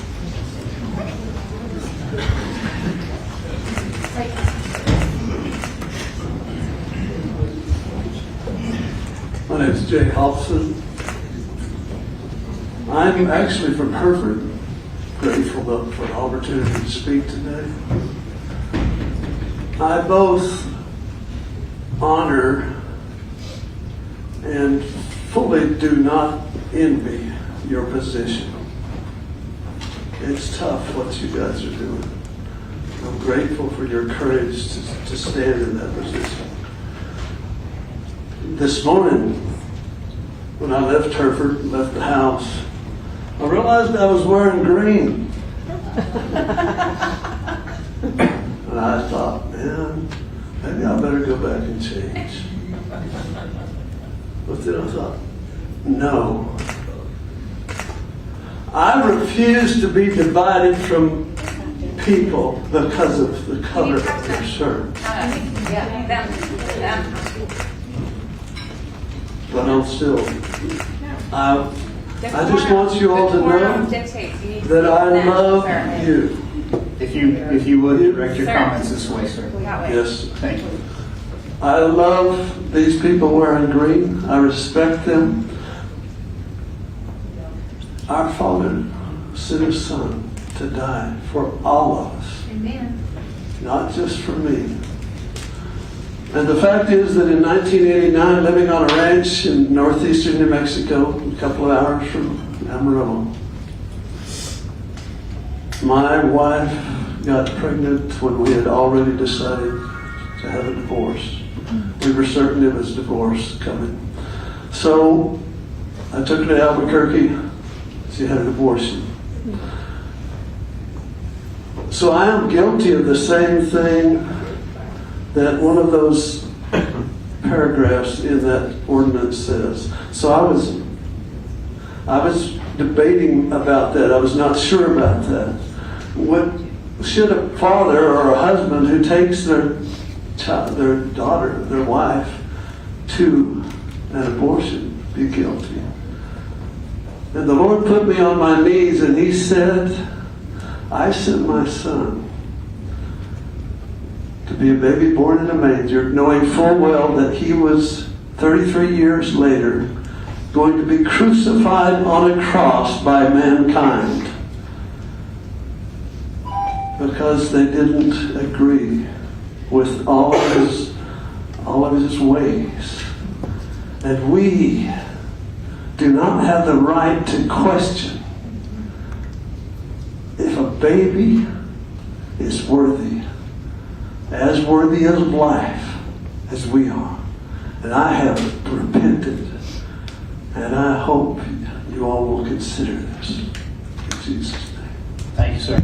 My name is Jay Hobson. I'm actually from Hereford. Grateful for the opportunity to speak today. I both honor and fully do not envy your position. It's tough what you guys are doing. I'm grateful for your courage to stand in that position. This morning, when I left Hereford, left the house, I realized I was wearing green. And I thought, man, maybe I better go back and change. But then I thought, no. I refuse to be divided from people because of the color of their shirt. But I'm still, I just want you all to know that I love you. If you would direct your comments this way, sir. Yes. Thank you. I love these people wearing green. I respect them. Our Father sent His Son to die for all of us. Amen. Not just for me. And the fact is that in 1989, living on a ranch in northeastern New Mexico, a couple of hours from Amarillo, my wife got pregnant when we had already decided to have a divorce. We were certain it was divorce coming. So I took her to Albuquerque. She had an abortion. So I am guilty of the same thing that one of those paragraphs in that ordinance says. So I was debating about that. I was not sure about that. What should a father or a husband who takes their daughter, their wife, to an abortion be guilty? And the Lord put me on my knees and He said, I sent my Son to be a baby born in a manger, knowing full well that He was 33 years later going to be crucified on a cross by mankind because they didn't agree with all of his ways. And we do not have the right to question if a baby is worthy of life as we are. And I have repented, and I hope you all will consider this. In Jesus' name. Thank you, sir.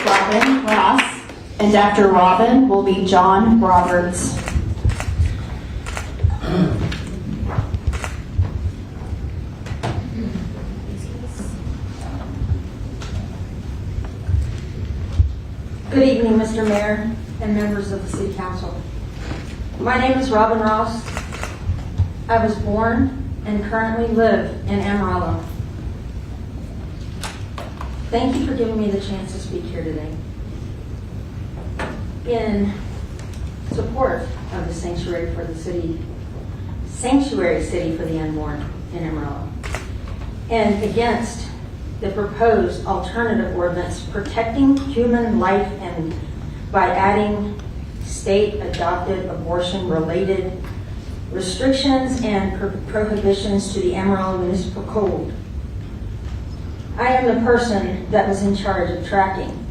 Robin Ross, and after Robin will be John Roberts. Good evening, Mr. Mayor and members of the City Council. My name is Robin Ross. I was born and currently live in Amarillo. Thank you for giving me the chance to speak here today in support of the sanctuary city for the Unborn in Amarillo, and against the proposed alternative ordinance protecting human life and by adding state-adopted abortion-related restrictions and prohibitions to the Amarillo Municipal Code. I am the person that was in charge of tracking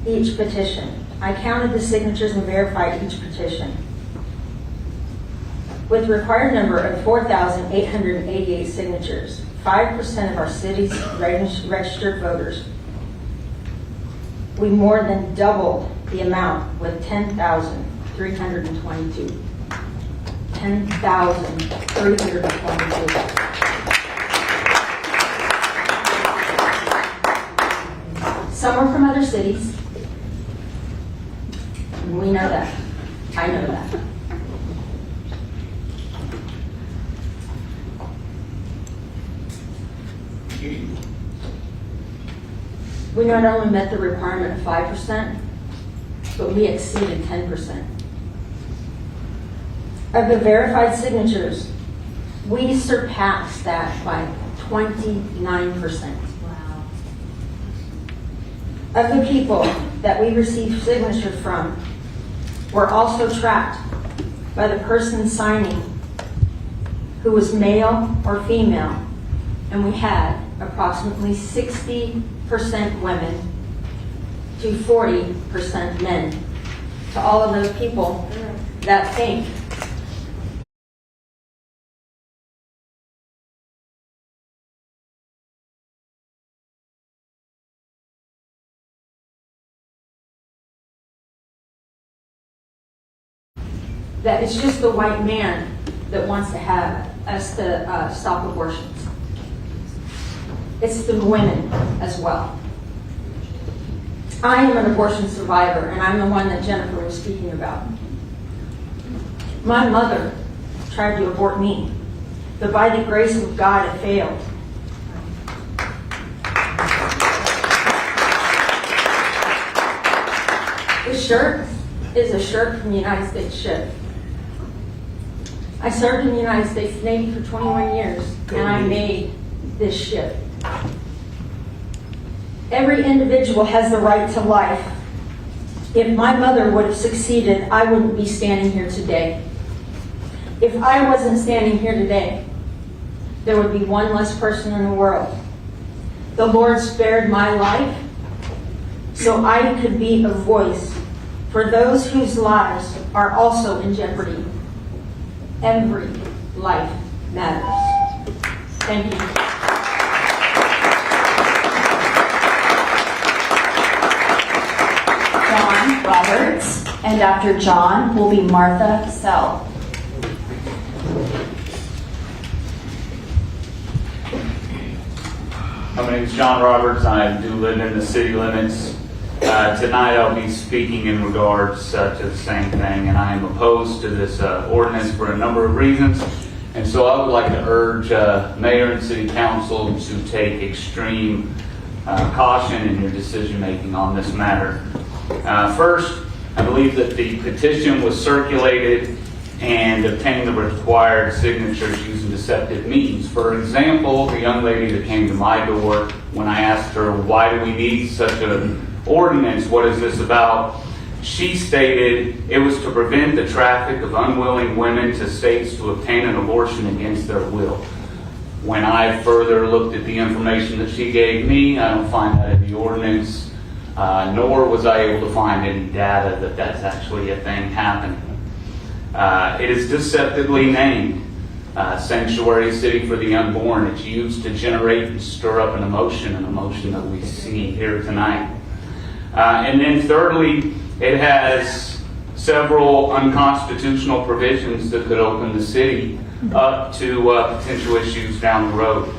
each petition. I counted the signatures and verified each petition. With required number of 4,888 signatures, 5% of our city's registered voters, we more than doubled the amount with 10,322. 10,322. Some are from other cities. We know that. I know that. We not only met the requirement of 5%, but we exceeded 10%. Of the verified signatures, we surpassed that by 29%. Wow. Of the people that we received signatures from were also tracked by the person signing who was male or female, and we had approximately 60% women to 40% men. To all of those people that think that it's just the white man that wants to have us to stop abortions. It's the women as well. I am an abortion survivor, and I'm the one that Jennifer was speaking about. My mother tried to abort me, but by the grace of God, it failed. This shirt is a shirt from the United States ship. I served in the United States Navy for 21 years, and I made this ship. Every individual has the right to life. If my mother would have succeeded, I wouldn't be standing here today. If I wasn't standing here today, there would be one less person in the world. The Lord spared my life so I could be a voice for those whose lives are also in jeopardy. Every life matters. Thank you. John Roberts, and after John will be Martha Sell. My name is John Roberts. I do live in the city limits. Tonight I'll be speaking in regards to the same thing, and I am opposed to this ordinance for a number of reasons. And so I would like to urge Mayor and City Council to take extreme caution in your decision making on this matter. First, I believe that the petition was circulated and obtained the required signatures using deceptive means. For example, the young lady that came to my door, when I asked her, why do we need such an ordinance, what is this about? She stated it was to prevent the traffic of unwilling women to states to obtain an abortion against their will. When I further looked at the information that she gave me, I don't find that in the ordinance. nor was I able to find any data that that's actually a thing happening. It is deceptively named Sanctuary City for the Unborn. It's used to generate and stir up an emotion that we see here tonight. And then thirdly, it has several unconstitutional provisions that could open the city up to potential issues down the road.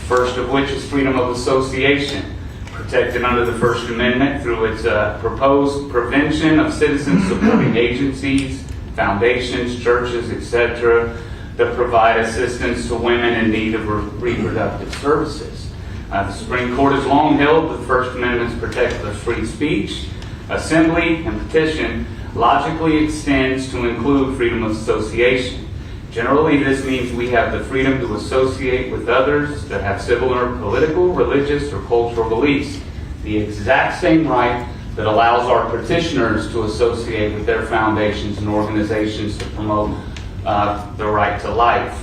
First of which is freedom of association, protected under the First Amendment through its proposed prevention of citizens supporting agencies, foundations, churches, etc., that provide assistance to women in need of reproductive services. The Supreme Court has long held that the First Amendment's protected of free speech, assembly, and petition logically extends to include freedom of association. Generally, this means we have the freedom to associate with others that have similar political, religious, or cultural beliefs. The exact same right that allows our petitioners to associate with their foundations and organizations to promote the right to life.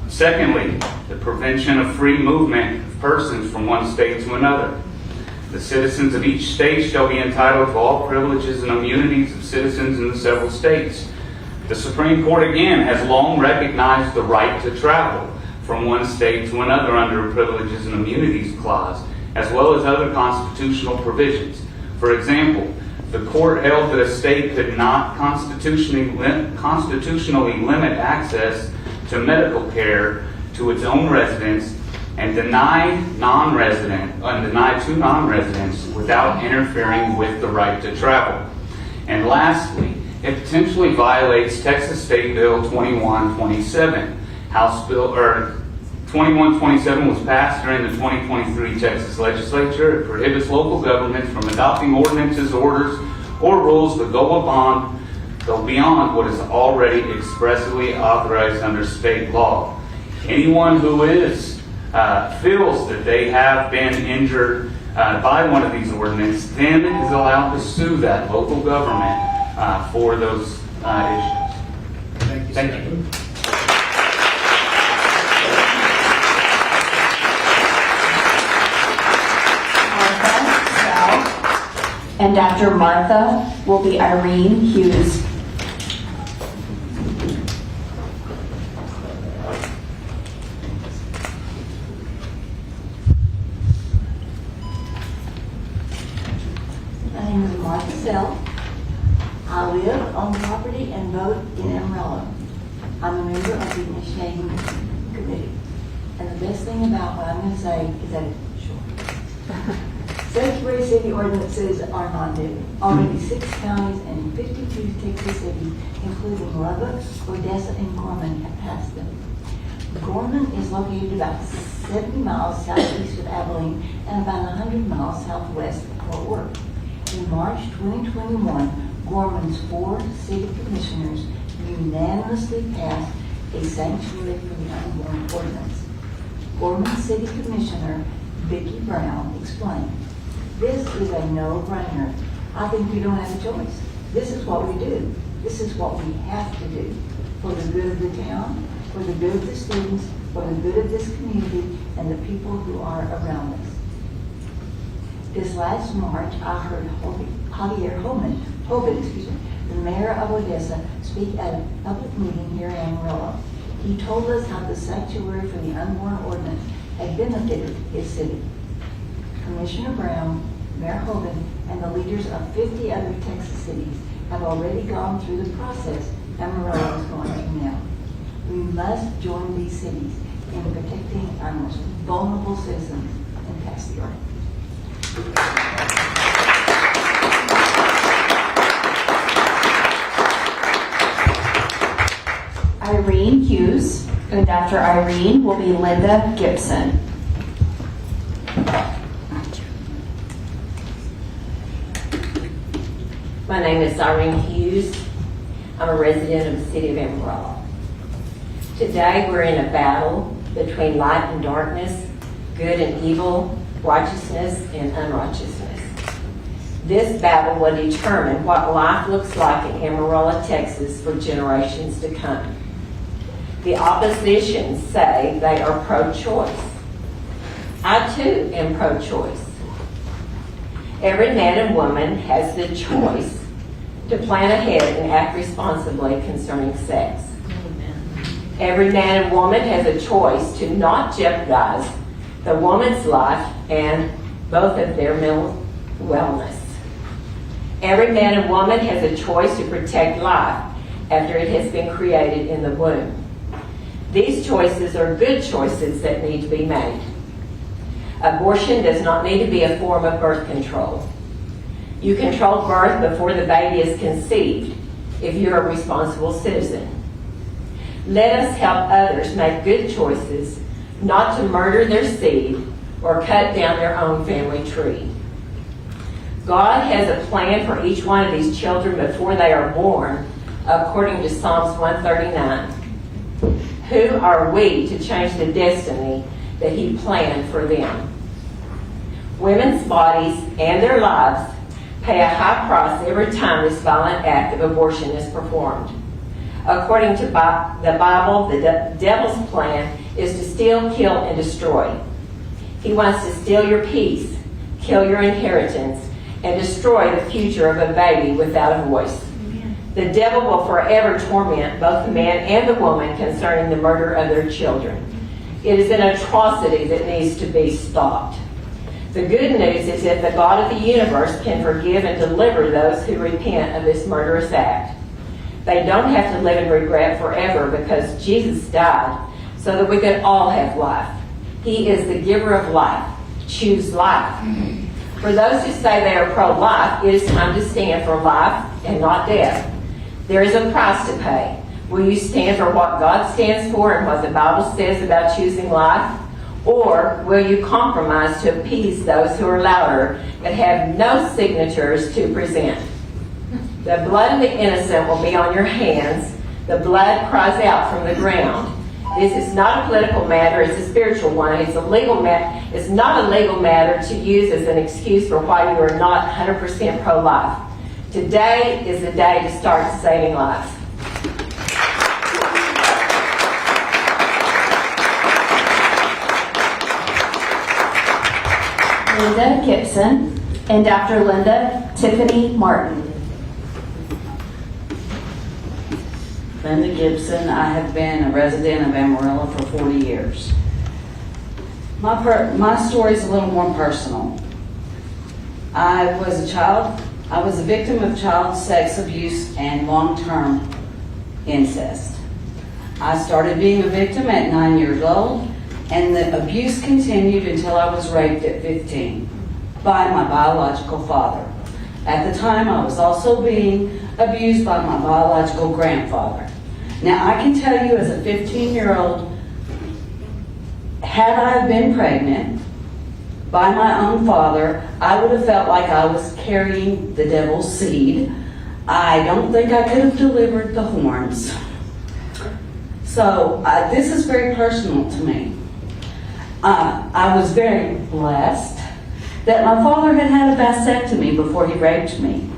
Secondly, the prevention of free movement of persons from one state to another. The citizens of each state shall be entitled to all privileges and immunities of citizens in the several states. The Supreme Court again has long recognized the right to travel from one state to another under a Privileges and Immunities Clause, as well as other constitutional provisions. For example, the court held that a state could not constitutionally limit access to medical care to its own residents and deny to non-residents without interfering with the right to travel. And lastly, it potentially violates Texas State Bill 2127. House Bill 2127 was passed during the 2023 Texas legislature. It prohibits local governments from adopting ordinances, orders, or rules that go beyond what is already expressly authorized under state law. Anyone who feels that they have been injured by one of these ordinances then is allowed to sue that local government for those issues. Thank you. And after Martha will be Irene Hughes. My name is Martha Sell. I live on property and vote in Amarillo. I'm a member of the initiating committee. And the best thing about what I'm going to say is that it's short. Sanctuary city ordinances are not new. Already 6 counties and 52 Texas cities, including Lubbock, Odessa, and Gorman, have passed them. Gorman is located about 70 miles southeast of Abilene and about 100 miles southwest of Fort Worth. In March 2021, Gorman's 4 city commissioners unanimously passed a sanctuary for the unborn ordinance. Gorman City Commissioner Vicki Brown explained, "This is a no-brainer. I think we don't have a choice. This is what we do. This is what we have to do for the good of the town, for the good of the students, for the good of this community, and the people who are around us." This last March, I heard Javier Hoban, the mayor of Odessa, speak at a public meeting here in Amarillo. He told us how the sanctuary for the unborn ordinance had benefited his city. Commissioner Brown, Mayor Hoban, and the leaders of 50 other Texas cities have already gone through the process Amarillo is going through now. We must join these cities in protecting our most vulnerable citizens and pass the ordinance. Irene Hughes, and after Irene will be Linda Gibson. My name is Irene Hughes. I'm a resident of the city of Amarillo. Today we're in a battle between light and darkness, good and evil, righteousness and unrighteousness. This battle will determine what life looks like in Amarillo, Texas for generations to come. The opposition say they are pro-choice. I too am pro-choice. Every man and woman has the choice to plan ahead and act responsibly concerning sex. Every man and woman has a choice to not jeopardize the woman's life and both of their mental wellness. Every man and woman has a choice to protect life after it has been created in the womb. These choices are good choices that need to be made. Abortion does not need to be a form of birth control. You control birth before the baby is conceived if you're a responsible citizen. Let us help others make good choices, not to murder their seed or cut down their own family tree. God has a plan for each one of these children before they are born, according to Psalms 139. Who are we to change the destiny that He planned for them? Women's bodies and their lives pay a high price every time this violent act of abortion is performed. According to the Bible, the devil's plan is to steal, kill, and destroy. He wants to steal your peace, kill your inheritance, and destroy the future of a baby without a voice. The devil will forever torment both the man and the woman concerning the murder of their children. It is an atrocity that needs to be stopped. The good news is that the God of the universe can forgive and deliver those who repent of this murderous act. They don't have to live in regret forever because Jesus died so that we could all have life. He is the giver of life. Choose life. For those who say they are pro-life, it is time to stand for life and not death. There is a price to pay. Will you stand for what God stands for and what the Bible says about choosing life? Or will you compromise to appease those who are louder but have no signatures to present? The blood of the innocent will be on your hands. The blood cries out from the ground. This is not a political matter, it's a spiritual one. It's not a legal matter to use as an excuse for why you are not 100% pro-life. Today is the day to start saving lives. Linda Gibson, and after Linda, Tiffany Martin. Linda Gibson. I have been a resident of Amarillo for 40 years. My story is a little more personal. I was a victim of child sex abuse and long-term incest. I started being a victim at 9 years old, and the abuse continued until I was raped at 15 by my biological father. At the time, I was also being abused by my biological grandfather. Now, I can tell you as a 15-year-old, had I been pregnant by my own father, I would have felt like I was carrying the devil's seed. I don't think I could have delivered the horns. So this is very personal to me. I was very blessed that my father had a vasectomy before he raped me.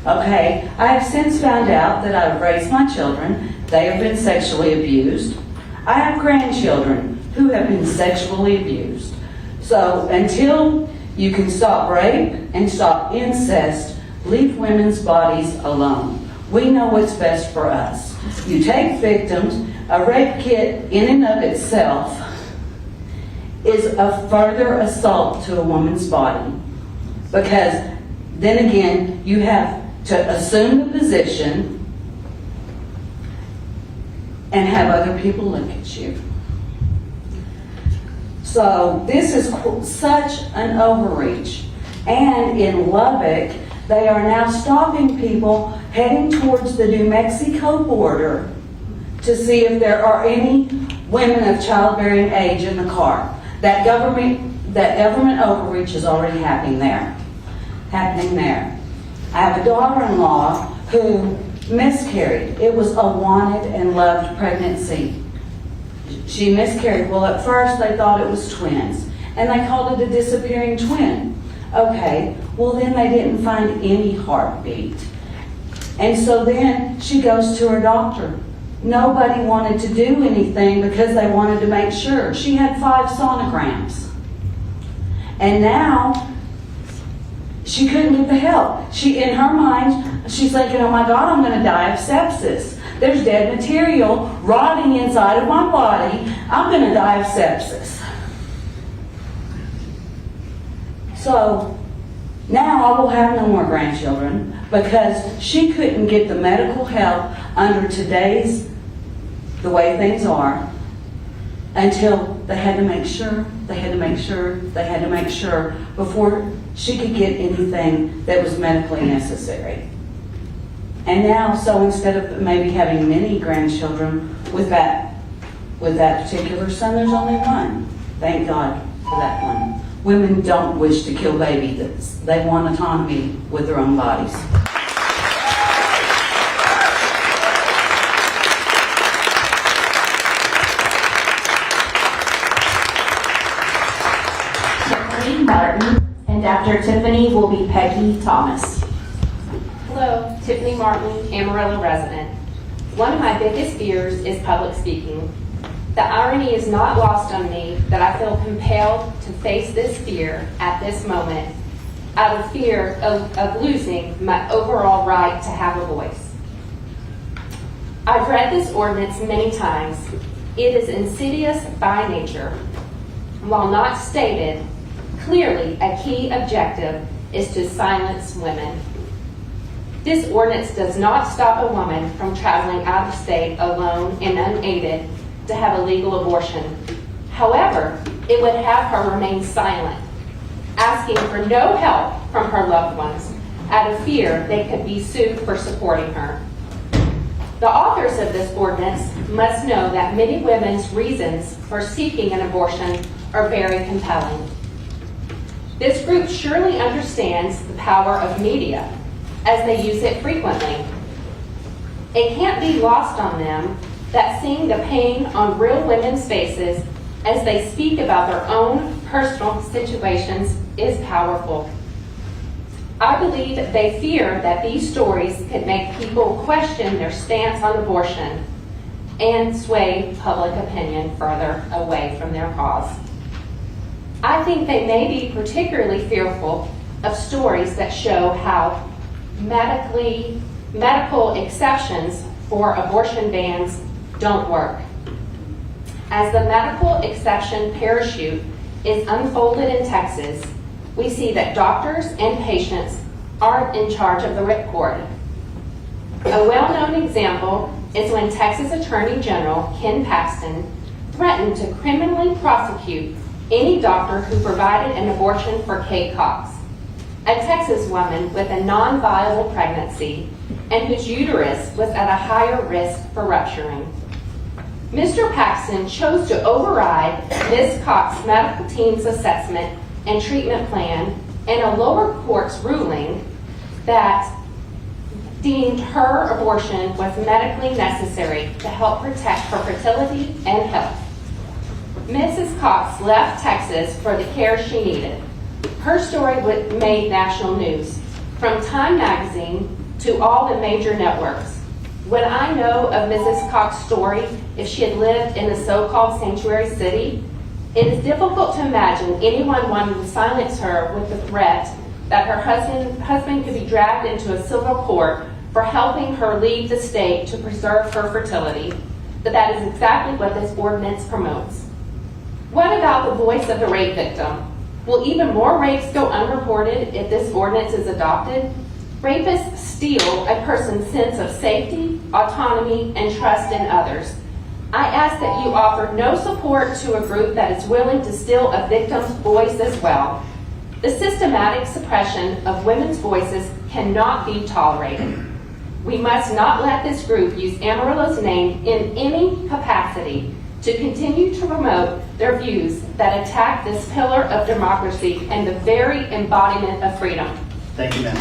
Okay, I have since found out that I've raised my children. They have been sexually abused. I have grandchildren who have been sexually abused. So until you can stop rape and stop incest, leave women's bodies alone. We know what's best for us. You take victims. A rape kit in and of itself is a further assault to a woman's body, because then again you have to assume the position and have other people look at you. So this is such an overreach. And in Lubbock, they are now stopping people heading towards the New Mexico border to see if there are any women of childbearing age in the car. That government overreach is already happening there. I have a daughter-in-law who miscarried. It was a wanted and loved pregnancy. She miscarried. Well, at first they thought it was twins, and they called it a disappearing twin. Okay, well then they didn't find any heartbeat. And so then she goes to her doctor. Nobody wanted to do anything because they wanted to make sure. She had 5 sonograms. And now she couldn't get the help. In her mind, she's thinking, oh my God, I'm going to die of sepsis. There's dead material rotting inside of my body. I'm going to die of sepsis. So now I will have no more grandchildren because she couldn't get the medical help under today's, the way things are, until they had to make sure before she could get anything that was medically necessary. And now, so instead of maybe having many grandchildren with that particular son, there's only one. Thank God for that one. Women don't wish to kill babies. They want autonomy with their own bodies. Tiffany Martin, and after Tiffany will be Peggy Thomas. Hello, Tiffany Martin, Amarillo resident. One of my biggest fears is public speaking. The irony is not lost on me that I feel compelled to face this fear at this moment out of fear of losing my overall right to have a voice. I've read this ordinance many times. It is insidious by nature. While not stated, clearly a key objective is to silence women. This ordinance does not stop a woman from traveling out of state alone and unaided to have a legal abortion. However, it would have her remain silent, asking for no help from her loved ones out of fear they could be sued for supporting her. The authors of this ordinance must know that many women's reasons for seeking an abortion are very compelling. This group surely understands the power of media, as they use it frequently. It can't be lost on them that seeing the pain on real women's faces as they speak about their own personal situations is powerful. I believe they fear that these stories could make people question their stance on abortion and sway public opinion further away from their cause. I think they may be particularly fearful of stories that show how medical exceptions for abortion bans don't work. As the medical exception parachute is unfolded in Texas, we see that doctors and patients aren't in charge of the ripcord. A well-known example is when Texas Attorney General Ken Paxton threatened to criminally prosecute any doctor who provided an abortion for Kate Cox, a Texas woman with a non-viable pregnancy and whose uterus was at a higher risk for rupturing. Mr. Paxton chose to override Ms. Cox's medical team's assessment and treatment plan and a lower court's ruling that deemed her abortion was medically necessary to help protect her fertility and health. Mrs. Cox left Texas for the care she needed. Her story made national news, from Time magazine to all the major networks. Would I know of Mrs. Cox's story if she had lived in the so-called sanctuary city? It is difficult to imagine anyone wanting to silence her with the threat that her husband could be dragged into a civil court for helping her leave the state to preserve her fertility. But that is exactly what this ordinance promotes. What about the voice of the rape victim? Will even more rapes go unreported if this ordinance is adopted? Rapists steal a person's sense of safety, autonomy, and trust in others. I ask that you offer no support to a group that is willing to steal a victim's voice as well. The systematic suppression of women's voices cannot be tolerated. We must not let this group use Amarillo's name in any capacity to continue to promote their views that attack this pillar of democracy and the very embodiment of freedom. Thank you, ma'am.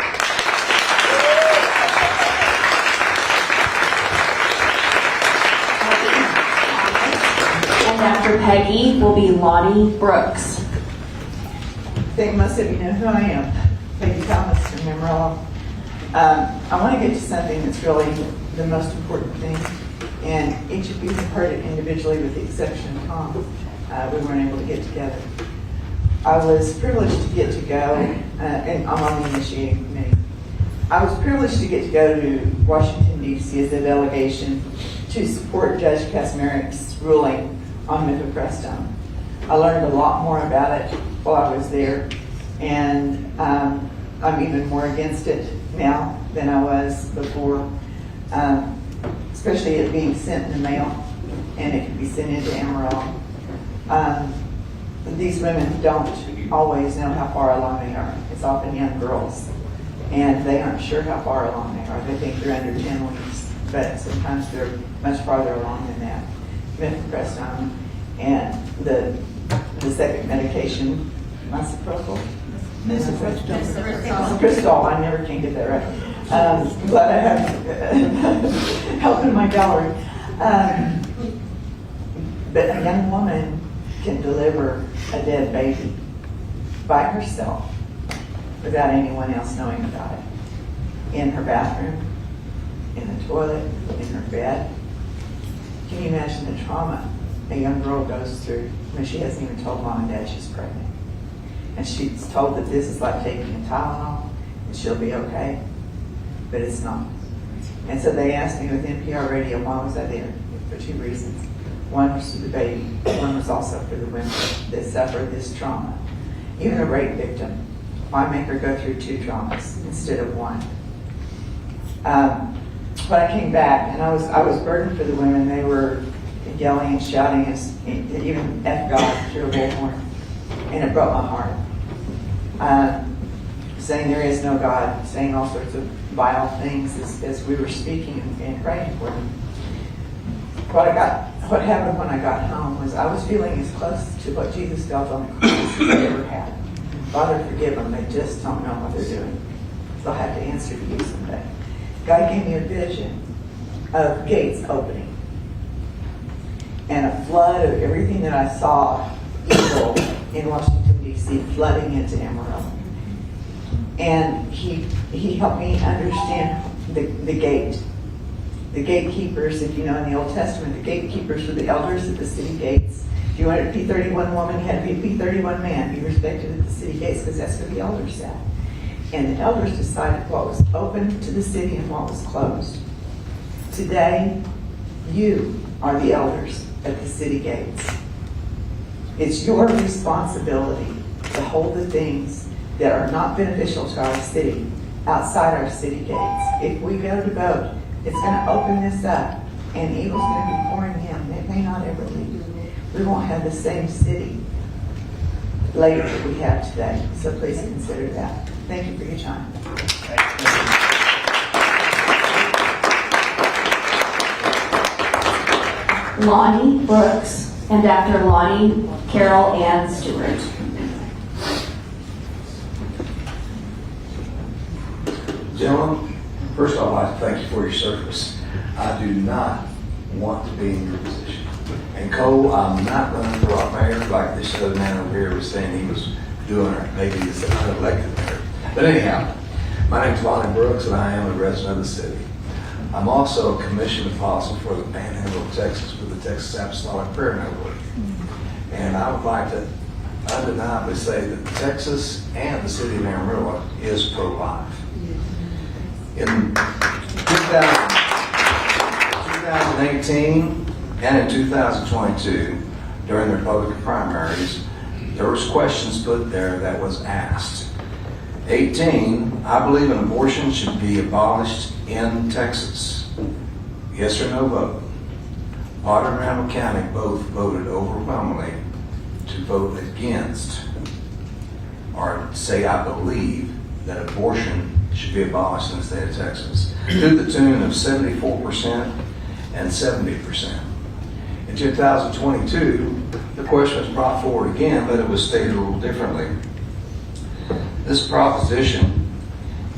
And after Peggy will be Lonnie Brooks. I think most of you know who I am. Peggy Thomas from Amarillo. I want to get to something that's really the most important thing. And each of you have heard it individually with the exception of Tom. We weren't able to get together. I was privileged to get to go, and I'm on the initiating committee. I was privileged to get to go to Washington, D.C. as a delegation to support Judge Kaczmarek's ruling on mifepristone. I learned a lot more about it while I was there, and I'm even more against it now than I was before, especially it being sent in the mail, and it can be sent into Amarillo. These women don't always know how far along they are. It's often young girls, and they aren't sure how far along they are. They think they're under 10 weeks, but sometimes they're much farther along than that. Mifepristone and the second medication, misoprostol. Crystal, I never can get that right. But I have help in my gallery. But a young woman can deliver a dead baby by herself without anyone else knowing about it. In her bathroom, in the toilet, in her bed. Can you imagine the trauma a young girl goes through when she hasn't even told mom and dad she's pregnant? And she's told that this is like taking a Tylenol and she'll be okay, but it's not. And so they asked me with NPR radio, why was I there? For two reasons. One was for the baby, one was also for the women that suffer this trauma. Even a rape victim, why make her go through two traumas instead of one? When I came back, and I was burdened for the women, they were yelling and shouting, and even F God through a bullhorn, and it broke my heart. Saying there is no God, saying all sorts of vile things as we were speaking and praying for them. What happened when I got home was I was feeling as close to what Jesus felt on the cross as I ever had. Father, forgive them, they just don't know what they're doing. They'll have to answer to you someday. God gave me a vision of gates opening and a flood of everything that I saw evil in Washington, D.C. flooding into Amarillo. And he helped me understand the gate. The gatekeepers, if you know in the Old Testament, the gatekeepers were the elders at the city gates. If you wanted a P31 woman, you had to be a P31 man. Be respected at the city gates because that's where the elders sat. And the elders decided what was open to the city and what was closed. Today, you are the elders at the city gates. It's your responsibility to hold the things that are not beneficial to our city outside our city gates. If we go to vote, it's going to open this up, and evil's going to be pouring in. It may not ever leave. We won't have the same city later that we have today. So please consider that. Thank you for your time. Lonnie Brooks, and after Lonnie, Carol Ann Stewart. Gentlemen, first I'd like to thank you for your service. I do not want to be in your position. And Cole, I'm not running for our mayor like this other man over here was saying he was doing, or maybe he's an unelected mayor. But anyhow, my name is Lonnie Brooks, and I am a resident of the city. I'm also a commissioned apostle for the Panhandle of Texas with the Texas Apostolic Prayer Network. And I would like to undeniably say that Texas and the city of Amarillo is pro-life. In 2018 and in 2022, during the Republican primaries, there was questions put there that was asked. 18, I believe an abortion should be abolished in Texas. Yes or no vote? Potter and Randall County both voted overwhelmingly to vote against, or say I believe that abortion should be abolished in the state of Texas, to the tune of 74% and 70%. In 2022, the question was brought forward again, but it was stated a little differently. This proposition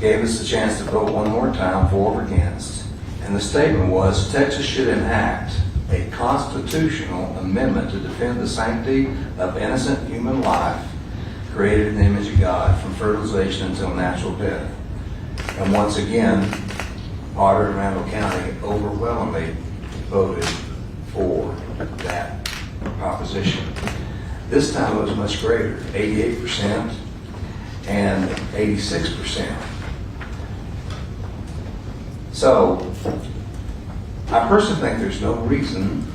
gave us a chance to vote one more time for or against, and the statement was Texas should enact a constitutional amendment to defend the sanctity of innocent human life created in the image of God from fertilization until natural death. And once again, Potter and Randall County overwhelmingly voted for that proposition. This time it was much greater, 88% and 86%. So, I personally think there's no reason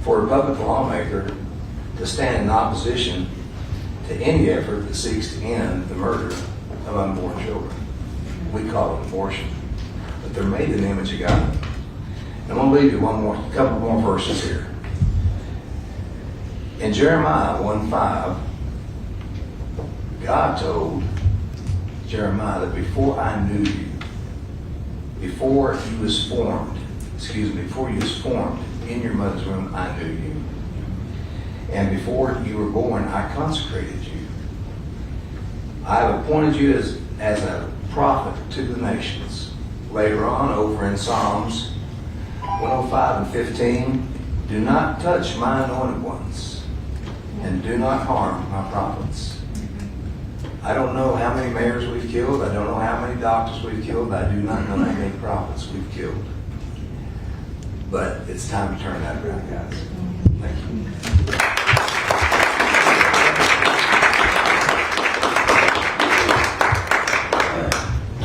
for a public lawmaker to stand in opposition to any effort that seeks to end the murder of unborn children. We call it abortion. But they're made in the image of God. And I'm going to leave you a couple more verses here. In Jeremiah 1:5, God told Jeremiah that before I knew you, before you was formed in your mother's womb, I knew you. And before you were born, I consecrated you. I have appointed you as a prophet to the nations. Later on, over in Psalms 105 and 15, do not touch my anointed ones, and do not harm my prophets. I don't know how many mayors we've killed. I don't know how many doctors we've killed. I do not know how many prophets we've killed. But it's time to turn that around, guys. Thank you.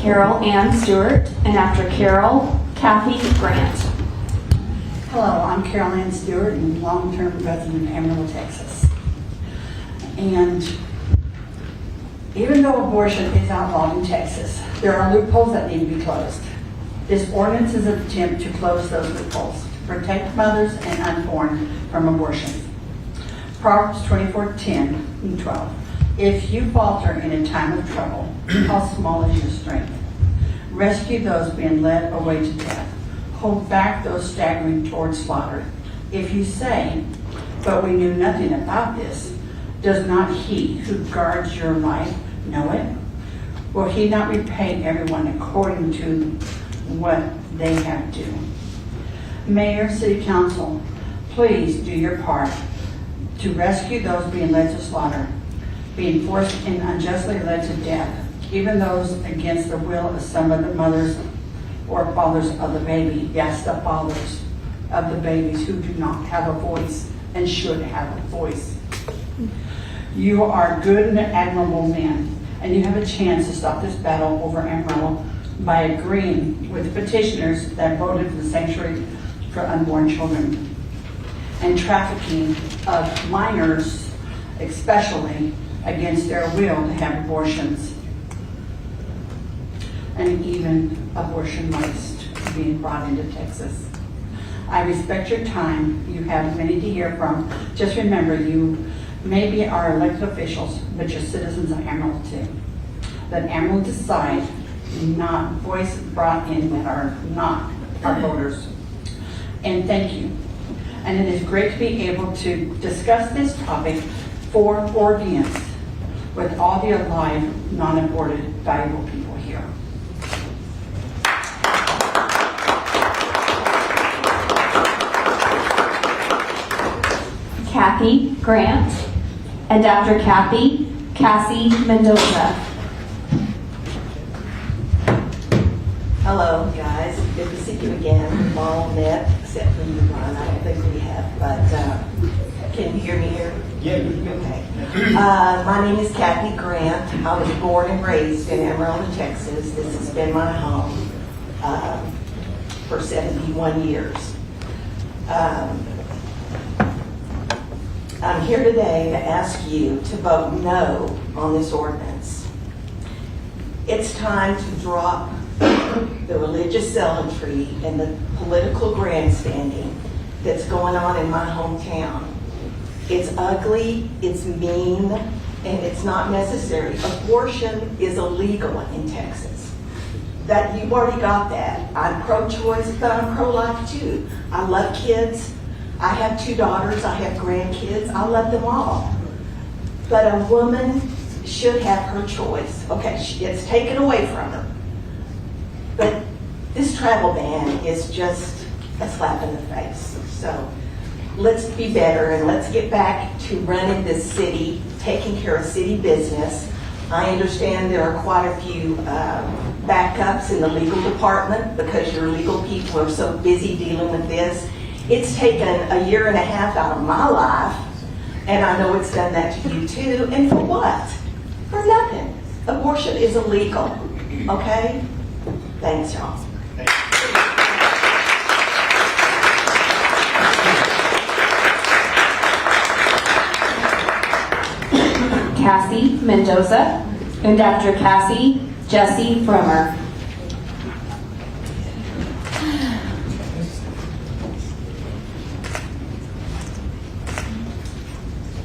Carol Ann Stewart, and after Carol, Kathy Grant. Hello, I'm Carol Ann Stewart, and long-term resident of Amarillo, Texas. And even though abortion is outlawed in Texas, there are loopholes that need to be closed. This ordinance is an attempt to close those loopholes, to protect mothers and unborn from abortion. Proverbs 24:10 and 12. If you falter in a time of trouble, how small is your strength? Rescue those being led away to death. Hold back those staggering towards slaughter. If you say, but we knew nothing about this, does not he who guards your life know it? Will he not repay everyone according to what they have due? Mayor, City Council, please do your part to rescue those being led to slaughter, being forced and unjustly led to death, even those against the will of some of the mothers or fathers of the baby. Yes, the fathers of the babies who do not have a voice and should have a voice. You are good and admirable men, and you have a chance to stop this battle over Amarillo by agreeing with the petitioners that voted for the sanctuary for unborn children and trafficking of minors, especially against their will to have abortions, and even abortion rights being brought into Texas. I respect your time. You have many to hear from. Just remember, you may be our elected officials, but you're citizens of Amarillo too. Let Amarillo decide, not voice brought in that are not our voters. And thank you. And it is great to be able to discuss this topic for ordinance with all the alive, non-aborted, valuable people here. Kathy Grant, and after Kathy, Cassie Mendoza. Hello, guys. Good to see you again. We've all met, except for you, Ron. I don't think we have, but can you hear me here? Yeah. Okay. My name is Kathy Grant. I was born and raised in Amarillo, Texas. This has been my home for 71 years. I'm here today to ask you to vote no on this ordinance. It's time to drop the religious zealotry and the political grandstanding that's going on in my hometown. It's ugly, it's mean, and it's not necessary. Abortion is illegal in Texas. That you've already got that. I'm pro-choice, but I'm pro-life too. I love kids. I have 2 daughters. I have grandkids. I love them all. But a woman should have her choice. Okay, it's taken away from her. But this travel ban is just a slap in the face. So let's be better and let's get back to running this city, taking care of city business. I understand there are quite a few backups in the legal department because your legal people are so busy dealing with this. It's taken a year and a half out of my life And I know it's done that to you too. And for what? For nothing. Abortion is illegal. Okay? Thanks, y'all. Cassie Mendoza, and after Cassie, Jesse Brummer.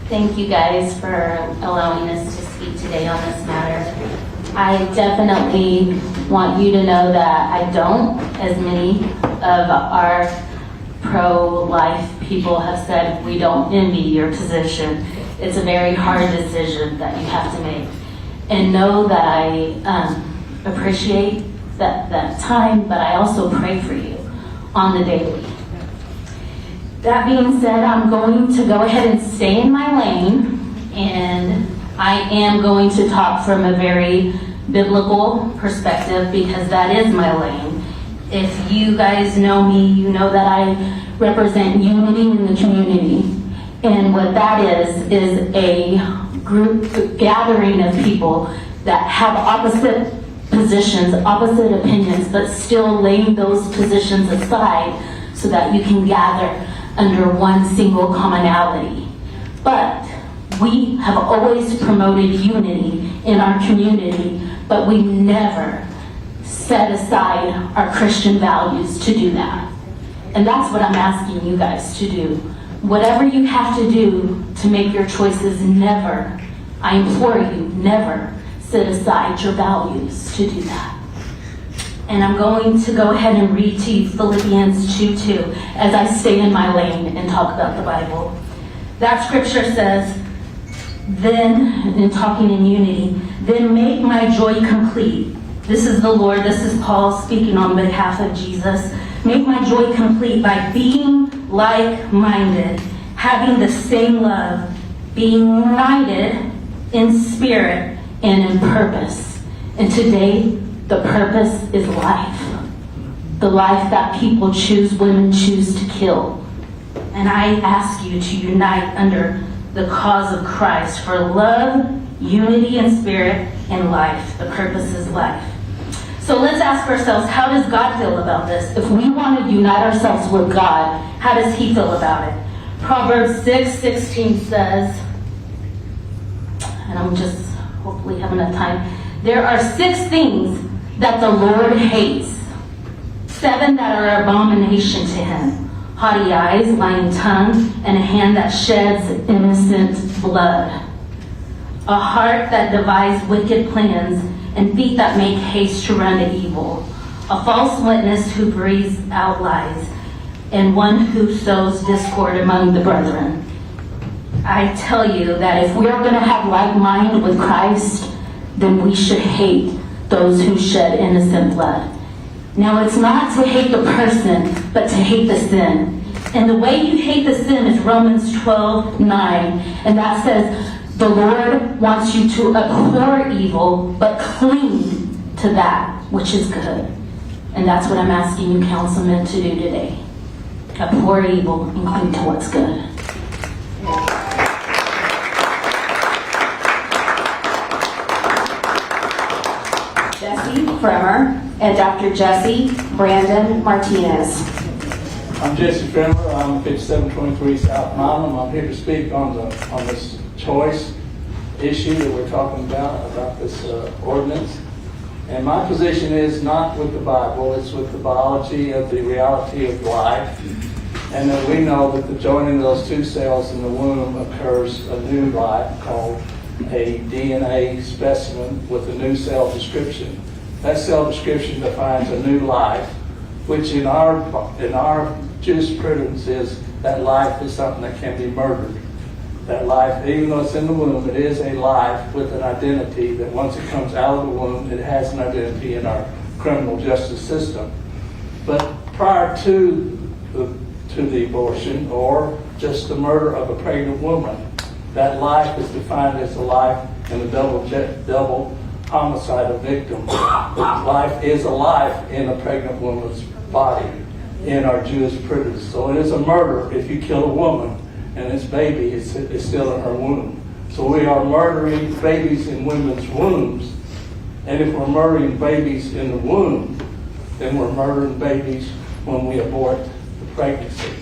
Thank you guys for allowing us to speak today on this matter. I definitely want you to know that I don't, as many of our pro-life people have said, we don't envy your position. It's a very hard decision that you have to make. And know that I appreciate that time, but I also pray for you on the daily. That being said, I'm going to go ahead and stay in my lane, and I am going to talk from a very biblical perspective because that is my lane. If you guys know me, you know that I represent unity in the community. And what that is a group, gathering of people that have opposite positions, opposite opinions, but still laying those positions aside so that you can gather under one single commonality. But we have always promoted unity in our community, but we never set aside our Christian values to do that. And that's what I'm asking you guys to do. Whatever you have to do to make your choices, never, I implore you, never set aside your values to do that. And I'm going to go ahead and read to you Philippians 2:2 as I stay in my lane and talk about the Bible. That scripture says, then, in talking in unity, then make my joy complete. This is the Lord, this is Paul speaking on behalf of Jesus. Make my joy complete by being like-minded, having the same love, being united in spirit and in purpose. And today, the purpose is life. The life that people choose, women choose to kill. And I ask you to unite under the cause of Christ for love, unity in spirit, and life. The purpose is life. So let's ask ourselves, how does God feel about this? If we want to unite ourselves with God, how does He feel about it? Proverbs 6:16 says, and I'm just hopefully having enough time, there are 6 things that the Lord hates, 7 that are abomination to Him: haughty eyes, lying tongue, and a hand that sheds innocent blood, a heart that devises wicked plans, and feet that make haste to run to evil, a false witness who breathes out lies, and one who sows discord among the brethren. I tell you that if we are going to have like mind with Christ, then we should hate those who shed innocent blood. Now, it's not to hate the person, but to hate the sin. And the way you hate the sin is Romans 12:9, and that says, the Lord wants you to abhor evil, but cling to that which is good. And that's what I'm asking you, councilmen, to do today. Abhor evil and cling to what's good. Jesse Bremer, and Dr. Jesse Brandon Martinez. I'm Jesse Bremer. I'm 5723 South Milam. I'm here to speak on this choice issue that we're talking about this ordinance. And my position is not with the Bible, it's with the biology of the reality of life. And that we know that the joining of those 2 cells in the womb occurs a new life called a DNA specimen with a new cell description. That cell description defines a new life, which in our jurisprudence is that life is something that can be murdered. That life, even though it's in the womb, it is a life with an identity that once it comes out of the womb, it has an identity in our criminal justice system. But prior to the abortion or just the murder of a pregnant woman, that life is defined as a life in a double homicide of victim. Life is a life in a pregnant woman's body in our jurisprudence. So it is a murder if you kill a woman. and this baby is still in her womb. So we are murdering babies in women's wombs. And if we're murdering babies in the womb, then we're murdering babies when we abort the pregnancy.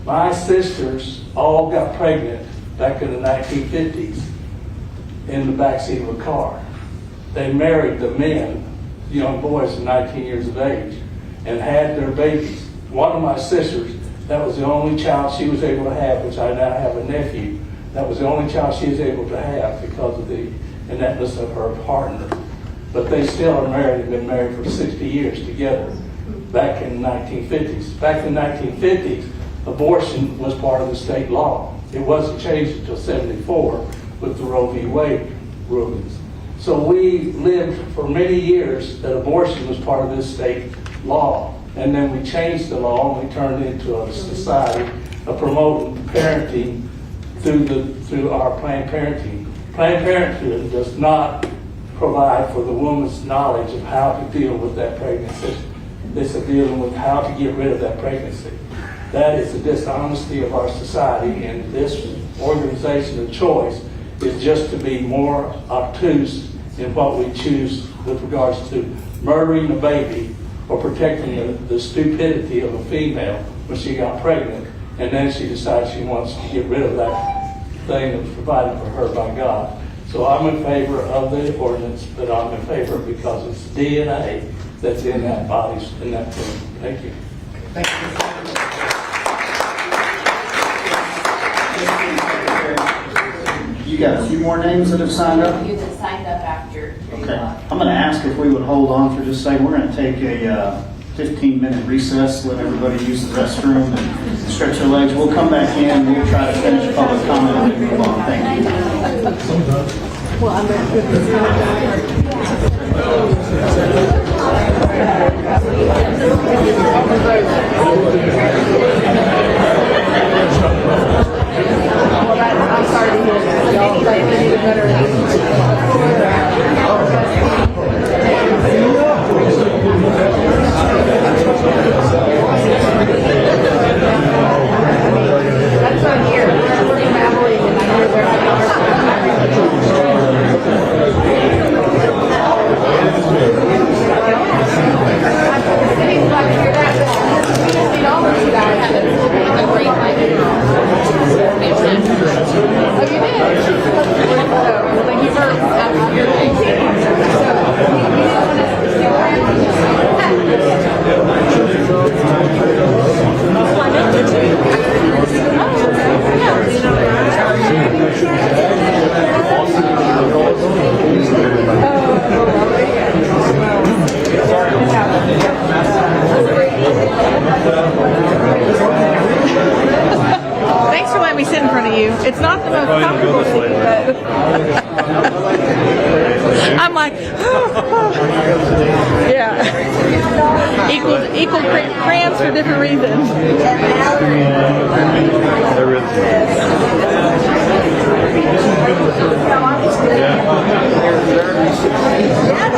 My sisters all got pregnant back in the 1950s in the backseat of a car. They married the men, young boys of 19 years of age, and had their babies. One of my sisters, that was the only child she was able to have, which I now have a nephew. That was the only child she was able to have because of the ineptness of her partner. But they still are married and been married for 60 years together back in the 1950s. Back in the 1950s, abortion was part of the state law. It wasn't changed until 74 with the Roe v. Wade rulings. So we lived for many years that abortion was part of this state law. And then we changed the law and we turned into a society of promoting parenting through our Planned Parenthood. Planned Parenthood does not provide for the woman's knowledge of how to deal with that pregnancy. It's a dealing with how to get rid of that pregnancy. That is the dishonesty of our society, and this organization of choice is just to be more obtuse in what we choose with regards to murdering a baby or protecting the stupidity of a female when she got pregnant, and then she decides she wants to get rid of that thing that was provided for her by God. So I'm in favor of the ordinance, but I'm in favor because it's DNA that's in that body, in that thing. Thank you. Thank you. You got a few more names that have signed up? You that signed up after 3 Okay. o'clock. I'm going to ask if we would hold on for just a second. We're going to take a 15-minute recess, let everybody use the restroom and stretch their legs. We'll come back in. We'll try to finish public comment and then move on. Thank you. Well, I'm going to put this I'm sorry to hear that. Y'all play me better That's on here. We're in Amarillo, and I hear they're Thanks for letting me sit in front of you. It's not the most comfortable seat, but I'm like, yeah. Equal cramps for different reasons. Yeah.